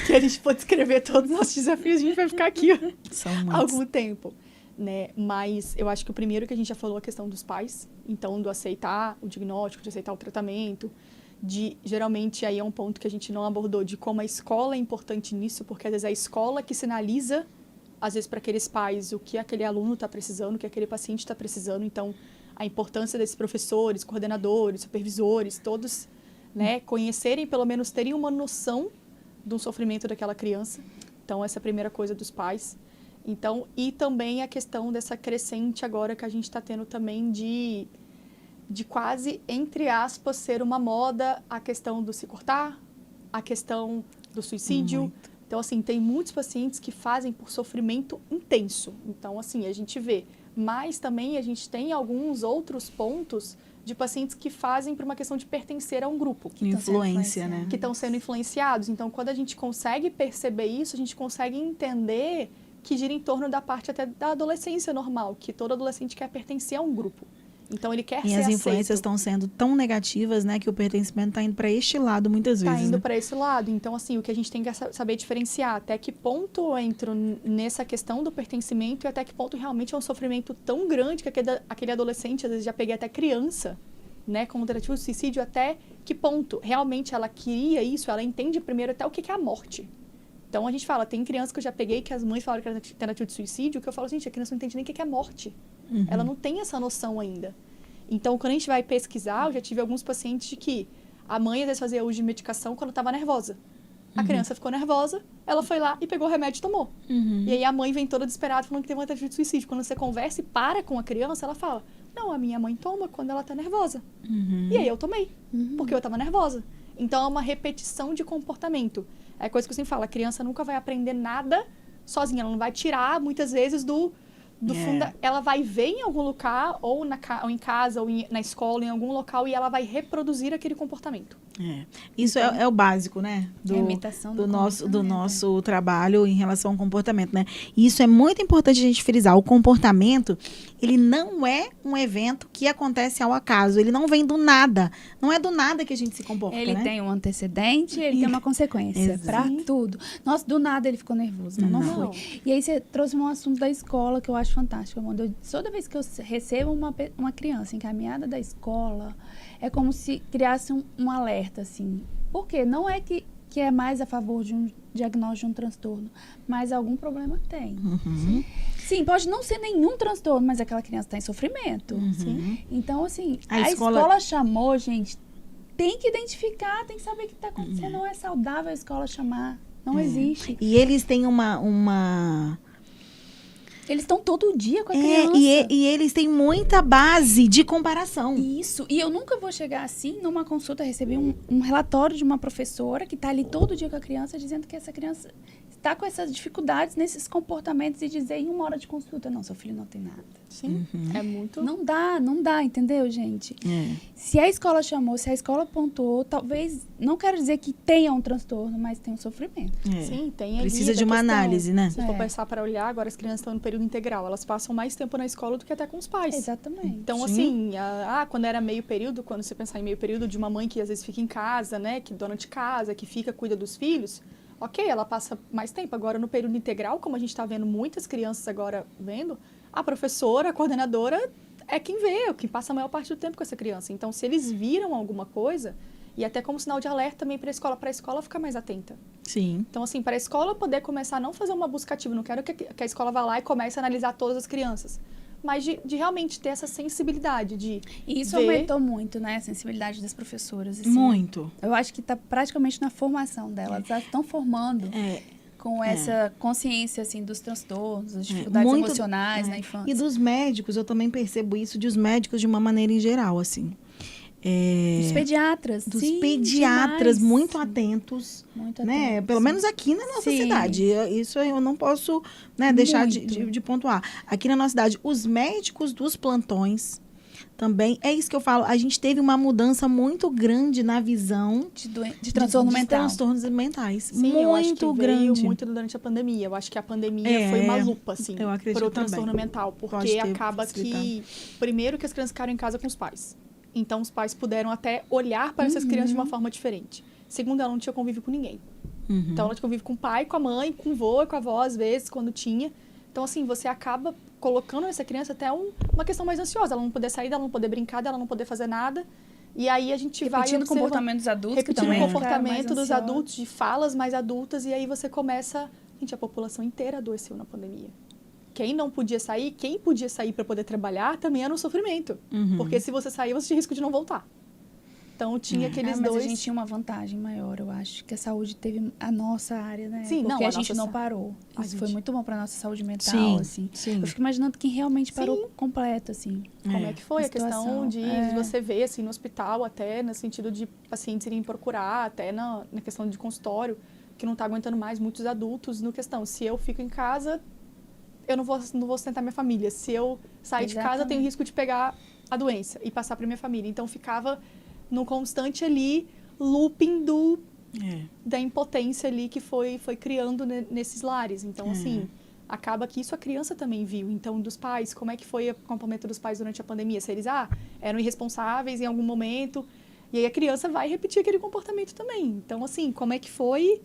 Se a gente for descrever todos os nossos desafios, a gente vai ficar aqui são muitos. Algum tempo. né? Mas eu acho que o primeiro que a gente já falou é a questão dos pais, então do aceitar o diagnóstico, de aceitar o tratamento, geralmente aí é um ponto que a gente não abordou, de como a escola é importante nisso, porque às vezes é a escola que sinaliza, às vezes para aqueles pais, o que aquele aluno está precisando, o que aquele paciente está precisando, então a importância desses professores, coordenadores, supervisores, todos, né, conhecerem, pelo menos terem uma noção do sofrimento daquela criança. Então, essa é a primeira coisa dos pais. Então, e também a questão dessa crescente agora que a gente está tendo também de quase, entre aspas, ser uma moda a questão do se cortar, a questão do suicídio. Muito. Então, assim, tem muitos pacientes que fazem por sofrimento intenso. Então, assim, a gente vê. Mas também a gente tem alguns outros pontos de pacientes que fazem por uma questão de pertencer a um grupo. Influência, né? Que estão sendo influenciados. Então, quando a gente consegue perceber isso, a gente consegue entender que gira em torno da parte até da adolescência normal, que todo adolescente quer pertencer a um grupo. Então, ele quer ser aceito. E as influências estão sendo tão negativas, né, que o pertencimento está indo para este lado muitas vezes. Está indo né? para esse lado. Então, assim, o que a gente tem que saber diferenciar, até que ponto eu entro nessa questão do pertencimento e até que ponto realmente é um sofrimento tão grande que aquele adolescente, às vezes já peguei até criança, né, com tentativa de suicídio, até que ponto realmente ela queria isso, ela entende primeiro até o que é a morte. Então, a gente fala, tem criança que eu já peguei que as mães falaram que era tentativa de suicídio, que eu falo, gente, a criança não entende nem o que é morte. Uhum. Ela não tem essa noção ainda. Então, quando a gente vai pesquisar, eu já tive alguns pacientes de que a mãe, às vezes, fazia uso de medicação quando estava nervosa. A criança ficou nervosa, ela foi lá e pegou o remédio e tomou. Uhum. E aí, a mãe vem toda desesperada falando que teve uma tentativa de suicídio. Quando você conversa e para com a criança, ela fala, não, a minha mãe toma quando ela está nervosa. Uhum. E aí, eu tomei, porque eu estava nervosa. Então, é uma repetição de comportamento. É coisa que eu sempre falo, a criança nunca vai aprender nada sozinha. Ela não vai tirar, muitas vezes, do fundo. Ela vai ver em algum lugar, ou em casa, ou na escola, em algum local, e ela vai reproduzir aquele comportamento. Isso então, é o básico, né? A imitação do nosso trabalho em relação ao comportamento, né? E isso é muito importante a gente frisar. O comportamento, ele não é um evento que acontece ao acaso. Ele não vem do nada. Não é do nada que a gente se comporta, Ele né? tem um antecedente, ele tem uma consequência para tudo. Nossa, do nada ele ficou nervoso. Não foi. E aí você trouxe um assunto da escola que eu acho fantástico, amor. Toda vez que eu recebo uma criança encaminhada da escola, é como se criasse um alerta, assim. Por quê? Não é que é mais a favor de um diagnóstico de um transtorno, mas algum problema tem. Uhum. Sim, pode não ser nenhum transtorno, mas aquela criança está em sofrimento. Uhum. Então, assim, a escola chamou, gente, tem que identificar, tem que saber o que está acontecendo. Não é saudável a escola chamar. Não existe. E eles têm uma... Eles estão todo dia com a criança. E eles têm muita base de comparação. Isso. E eu nunca vou chegar assim, numa consulta, receber um relatório de uma professora que está ali todo dia com a criança, dizendo que essa criança está com essas dificuldades nesses comportamentos e dizer em 1 hora de consulta, não, seu filho não tem nada. Sim, é muito... Não dá, entendeu, gente? Se a escola chamou, se a escola pontuou, talvez, não quero dizer que tenha um transtorno, mas tem um sofrimento. Sim, tem ali. Precisa de uma análise, né? Se for pensar para olhar, agora as crianças estão no período integral, elas passam mais tempo na escola do que até com os pais. Exatamente. Então, assim, quando era meio período, quando você pensar em meio período de uma mãe que às vezes fica em casa, né, que dona de casa, que cuida dos filhos, ok, ela passa mais tempo. Agora, no período integral, como a gente está vendo muitas crianças agora vendo, a professora, a coordenadora é quem vê, quem passa a maior parte do tempo com essa criança. Então, se eles viram alguma coisa, e até como sinal de alerta também para a escola ficar mais atenta. Sim. Então, assim, para a escola poder começar a não fazer uma busca ativa, não quero que a escola vá lá e comece a analisar todas as crianças, mas de realmente ter essa sensibilidade de E isso ver... aumentou muito, né, a sensibilidade das professoras. Assim. Muito. Eu acho que está praticamente na formação delas. Elas estão formando com essa consciência, assim, dos transtornos, das dificuldades emocionais na infância. E dos médicos, eu também percebo isso, de os médicos de uma maneira em geral, assim. Dos pediatras. Dos Sim, pediatras demais. muito atentos. Muito né? atentos. Pelo menos aqui na nossa cidade. Isso eu não posso, né, deixar de pontuar. Aqui na nossa cidade, os médicos dos plantões também, é isso que eu falo, a gente teve uma mudança muito grande na visão de transtorno mental. De transtornos mentais. Sim, muito eu acho que grande. veio muito durante a pandemia. Eu acho que a pandemia foi uma lupa, assim, para o transtorno mental. Porque acaba que, primeiro, que as crianças ficaram em casa com os pais. Então, os pais puderam até olhar para essas crianças de uma forma diferente. Segundo, ela não tinha convívio com ninguém. Então, ela tinha convívio com o pai, com a mãe, com o vô, com a avó, às vezes, quando tinha. Então, assim, você acaba colocando essa criança até uma questão mais ansiosa. Ela não poder sair, ela não poder brincar, ela não poder fazer nada. E aí a gente vai repetindo comportamentos adultos, repetindo que o também comportamento dos adultos, de falas mais adultas, e aí você começa... Gente, a população inteira adoeceu na pandemia. Quem não podia sair, quem podia sair para poder trabalhar, também era um sofrimento. Porque se você sair, você tinha risco de não voltar. Então, tinha aqueles mas dois... a gente tinha uma vantagem maior, eu acho, que a saúde teve a nossa área, né? Sim, porque não, a gente não parou. Isso foi muito bom para nossa saúde mental, assim. Sim. Eu fico imaginando quem realmente parou completo, assim. Como é que foi a questão de você ver, assim, no hospital, até no sentido de pacientes irem procurar, até na questão de consultório, que não está aguentando mais muitos adultos no questão. Se eu fico em casa, eu não vou sustentar minha família. Se eu sair de casa, eu tenho risco de pegar a doença e passar para minha família. Então, ficava no constante ali, looping da impotência ali que foi criando nesses lares. Então, assim, acaba que isso a criança também viu. Então, dos pais, como é que foi o comportamento dos pais durante a pandemia? Se eles, eram irresponsáveis em algum momento, e aí a criança vai repetir aquele comportamento também. Então, assim, como é que foi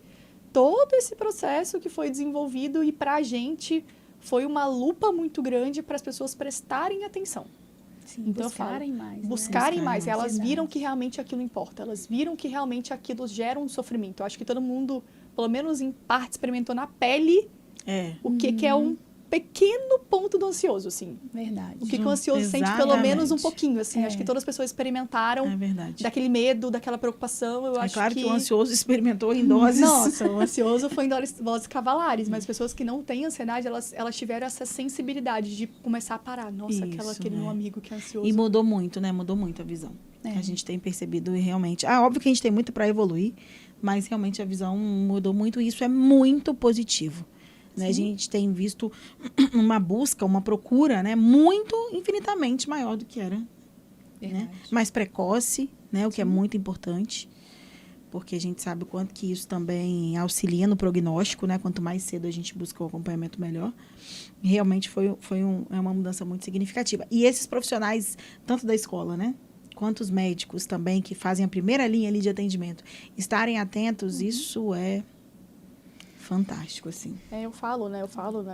todo esse processo que foi desenvolvido e pra gente foi uma lupa muito grande para as pessoas prestarem atenção. Sim, então, buscarem mais. Buscarem mais. Elas viram que realmente aquilo importa. Elas viram que realmente aquilo gera um sofrimento. Eu acho que todo mundo, pelo menos em parte, experimentou na pele o que é um pequeno ponto do ansioso, assim. Verdade. O que o ansioso sente, pelo menos um pouquinho, assim. Acho que todas as pessoas experimentaram daquele medo, daquela preocupação. Eu acho claro que o ansioso experimentou em doses... Nossa, o ansioso foi em doses cavalares, mas pessoas que não têm ansiedade, elas tiveram essa sensibilidade de começar a parar. Nossa, aquele meu amigo que é ansioso. E mudou muito, né? Mudou muito a visão. A gente tem percebido e realmente... óbvio que a gente tem muito para evoluir, mas realmente a visão mudou muito e isso é muito positivo. Né? A gente tem visto uma busca, uma procura, né? Muito, infinitamente maior do que era. Né? Mais precoce, né? O que é muito importante. Porque a gente sabe o quanto que isso também auxilia no prognóstico, né? Quanto mais cedo a gente busca o acompanhamento melhor. Realmente é uma mudança muito significativa. E esses profissionais, tanto da escola, né? Quanto os médicos também, que fazem a primeira linha ali de atendimento, estarem atentos, isso é fantástico, assim. Eu falo, né,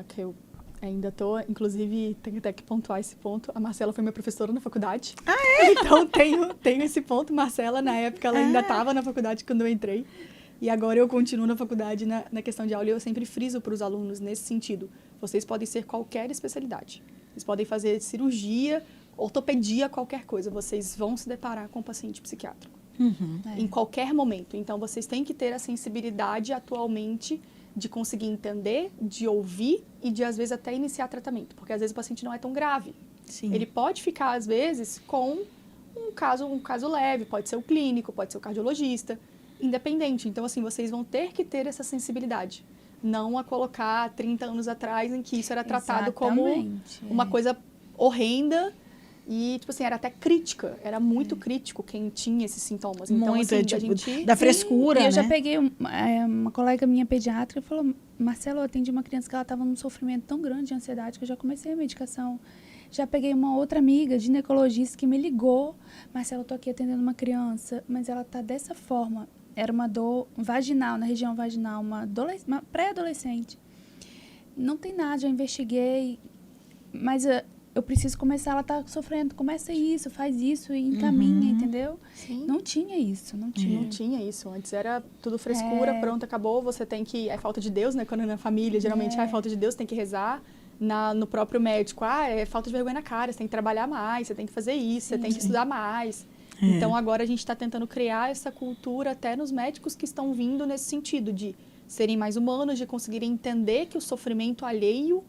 que eu ainda tô, inclusive, tenho até que pontuar esse ponto. A Marcela foi minha professora na faculdade. Então, tenho esse ponto. Marcela, na época, ela ainda estava na faculdade quando eu entrei. E agora eu continuo na faculdade na questão de aula. E eu sempre friso para os alunos nesse sentido. Vocês podem ser qualquer especialidade. Vocês podem fazer cirurgia, ortopedia, qualquer coisa. Vocês vão se deparar com um paciente psiquiátrico. Em qualquer momento. Então, vocês têm que ter a sensibilidade atualmente de conseguir entender, de ouvir e de, às vezes, até iniciar tratamento. Porque, às vezes, o paciente não é tão grave. Sim. Ele pode ficar, às vezes, com um caso leve. Pode ser o clínico, pode ser o cardiologista, independente. Então, assim, vocês vão ter que ter essa sensibilidade. Não a colocar 30 anos atrás em que isso era tratado como uma coisa horrenda. E, tipo assim, era até crítica. Era muito crítico quem tinha esses sintomas. Então, muito, assim, tipo, da frescura, né? E eu já peguei uma colega minha pediatra e falou, Marcelo, eu atendi uma criança que ela estava num sofrimento tão grande de ansiedade que eu já comecei a medicação. Já peguei uma outra amiga, ginecologista, que me ligou. Marcelo, eu tô aqui atendendo uma criança, mas ela tá dessa forma. Era uma dor vaginal, na região vaginal, uma pré-adolescente. Não tem nada, já investiguei, mas... eu preciso começar, ela tá sofrendo, começa isso, faz isso e encaminha, entendeu? Sim. Não tinha isso, não tinha. Não tinha isso. Antes era tudo frescura, pronto, acabou, você tem que... É falta de Deus, né? Quando é na família, geralmente é falta de Deus, tem que rezar. No próprio médico, é falta de vergonha na cara, você tem que trabalhar mais, você tem que fazer isso, você tem que estudar mais. Então, agora a gente está tentando criar essa cultura até nos médicos que estão vindo nesse sentido, de serem mais humanos, de conseguirem entender que o sofrimento alheio,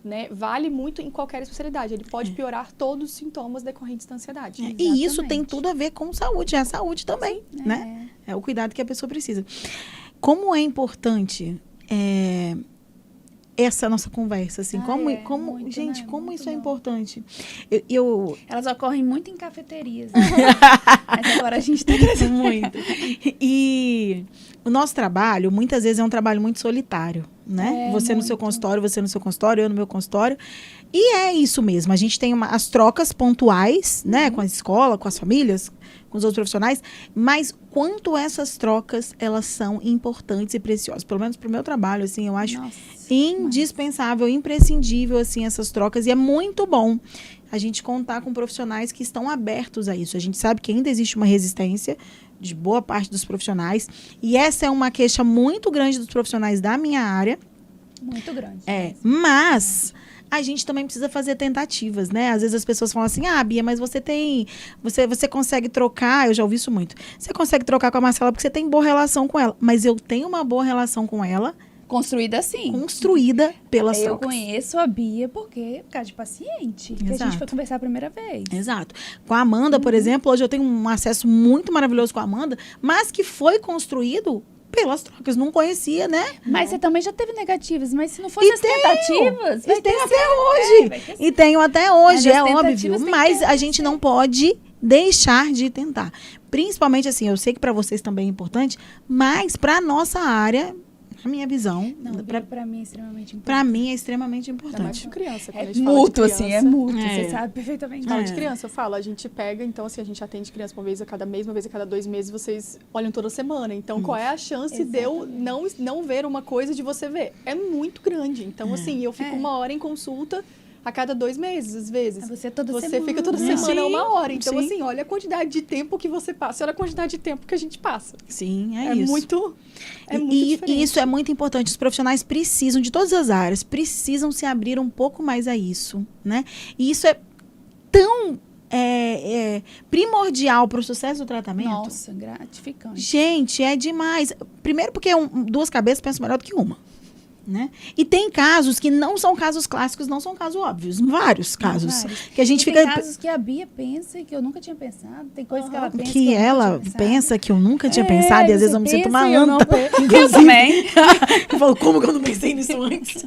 né, vale muito em qualquer especialidade. Ele pode piorar todos os sintomas decorrentes da ansiedade. E isso tem tudo a ver com saúde, é a saúde também, né? É o cuidado que a pessoa precisa. Como é importante essa nossa conversa, assim, muito, gente, né? Como muito isso é importante. Elas ocorrem muito em cafeterias, né? Mas agora a gente está crescendo muito. E o nosso trabalho, muitas vezes, é um trabalho muito solitário, né? É, Você no seu muito. consultório, você no seu consultório, eu no meu consultório. E é isso mesmo. A gente tem as trocas pontuais, né? Com a escola, com as famílias, com os outros profissionais. Mas quanto essas trocas, elas são importantes e preciosas. Pelo menos pro meu trabalho, assim, eu acho Nossa, indispensável, imprescindível, assim, essas trocas. E é muito bom a gente contar com profissionais que estão abertos a isso. A gente sabe que ainda existe uma resistência de boa parte dos profissionais. E essa é uma queixa muito grande dos profissionais da minha área. muito grande. Mas a gente também precisa fazer tentativas, né? Às vezes as pessoas falam assim, Bia, mas você consegue trocar, eu já ouvi isso muito. Você consegue trocar com a Marcela porque você tem boa relação com ela. Mas eu tenho uma boa relação com ela, Construída assim. construída pelas Eu trocas. conheço a Bia por causa de paciente. Que a Exato. gente foi conversar a primeira vez. Exato. Com a Amanda, por exemplo, hoje eu tenho um acesso muito maravilhoso com a Amanda, mas que foi construído pelas trocas. Não conhecia, né? Mas você também já teve negativas. Mas se não fosse as tentativas... E tenho até hoje. E tenho até hoje, Mas é as óbvio. tentativas tem que Mas ter, a gente não pode deixar de tentar. Principalmente assim, eu sei que para vocês também é importante, mas para nossa área, na minha visão, Não, pra mim é extremamente importante. para mim é extremamente Ainda mais importante. com criança. Quando a É gente fala de mútuo, assim, criança. é mútuo. É. Você sabe perfeitamente. Fala É. de criança, eu falo, a gente pega, então assim, a gente atende criança uma vez a cada mês, uma vez a cada 2 meses, vocês olham toda semana. Então, qual é a chance de eu não ver uma coisa de você ver? É muito grande. Então, assim, eu fico 1 hora em consulta a cada 2 meses, às vezes. Você toda Você semana. fica toda semana 1 hora. Então, sim. assim, olha a quantidade de tempo que você passa, olha a quantidade de tempo que a gente passa. Sim, é É isso. muito E diferente. isso é muito importante. Os profissionais precisam, de todas as áreas, precisam se abrir um pouco mais a isso, né? E isso é tão primordial para o sucesso do tratamento. Nossa, gratificante. Gente, é demais. Primeiro porque 2 cabeças pensam melhor do que uma. Né? E tem casos que não são casos clássicos, não são casos óbvios. Vários casos. Vários. Que a gente E fica... tem casos que a Bia pensa e que eu nunca tinha pensado. Tem coisas que ela pensa que eu ela nunca tinha pensado. pensa que eu nunca tinha pensado, e às vezes eu me sinto uma anta. Eu também. Eu falo, como que eu não pensei nisso antes?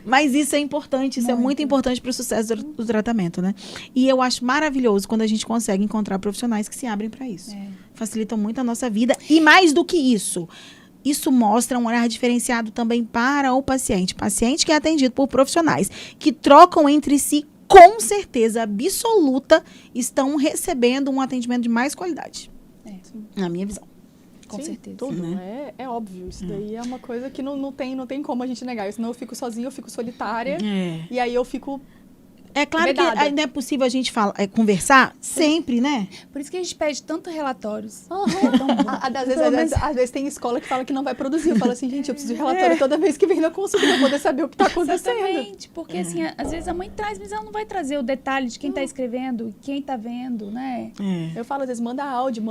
Mas isso é importante, isso é muito importante para o sucesso do tratamento, né? E eu acho maravilhoso quando a gente consegue encontrar profissionais que se abrem para isso. Facilitam muito a nossa vida. E mais do que isso, isso mostra um olhar diferenciado também para o paciente. Paciente que é atendido por profissionais que trocam entre si, com certeza absoluta, estão recebendo um atendimento de mais qualidade. Na minha visão. Com Sim, certeza. Tudo. É óbvio. Isso daí é uma coisa que não tem como a gente negar. Senão eu fico sozinha, eu fico solitária. E aí eu fico... É claro vedada. que ainda é possível a gente conversar sempre, né? Por isso que a gente pede tanto relatórios. Às vezes tem escola que fala que não vai produzir. Eu falo assim, gente, eu preciso de relatório toda vez que vem na consulta pra poder saber o que tá acontecendo. Exatamente, porque assim, às vezes a mãe traz, mas ela não vai trazer o detalhe de quem tá escrevendo, quem tá vendo, né? Eu falo, às vezes, manda áudio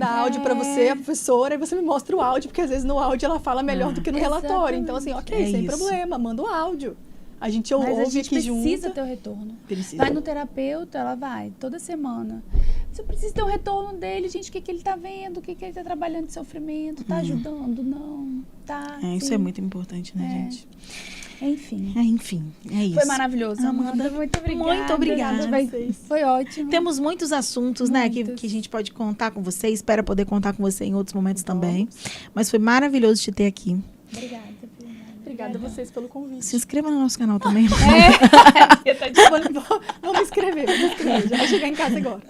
áudio pra você, a professora, e você me mostra o áudio, porque às vezes no áudio ela fala melhor do que no relatório. Então, assim, ok, sem problema, manda o áudio. A gente ouve Mas a gente aqui junto. precisa ter o retorno. Precisa. Vai no terapeuta, ela vai toda semana. Você precisa ter o retorno dele, gente, o que ele tá vendo, o que ele tá trabalhando de sofrimento, tá ajudando, não, tá. Isso é muito importante, né, gente? Enfim. Enfim, é isso. Foi maravilhoso, Amanda. Muito obrigada. Muito obrigada. Foi ótimo. Temos muitos assuntos, né, que a gente pode contar com você. Espero poder contar com você em outros momentos também. Mas foi maravilhoso te ter aqui. Obrigada. Obrigada a vocês pelo convite. Se inscreva no nosso canal também. Vou me inscrever. Já vai chegar em casa agora.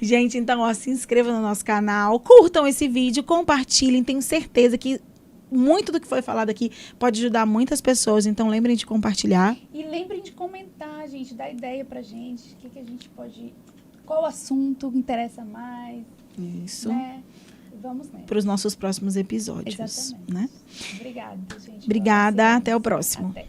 Gente, então, se inscreva no nosso canal, curtam esse vídeo, compartilhem. Tenho certeza que muito do que foi falado aqui pode ajudar muitas pessoas. Então, lembrem de compartilhar. E lembrem de comentar, gente, dar ideia pra gente. O que a gente pode... Qual assunto interessa mais. Isso. Né? Vamos nessa. Para os nossos próximos episódios. Exatamente. Né? Obrigada, gente. Obrigada. Até o próximo. Até.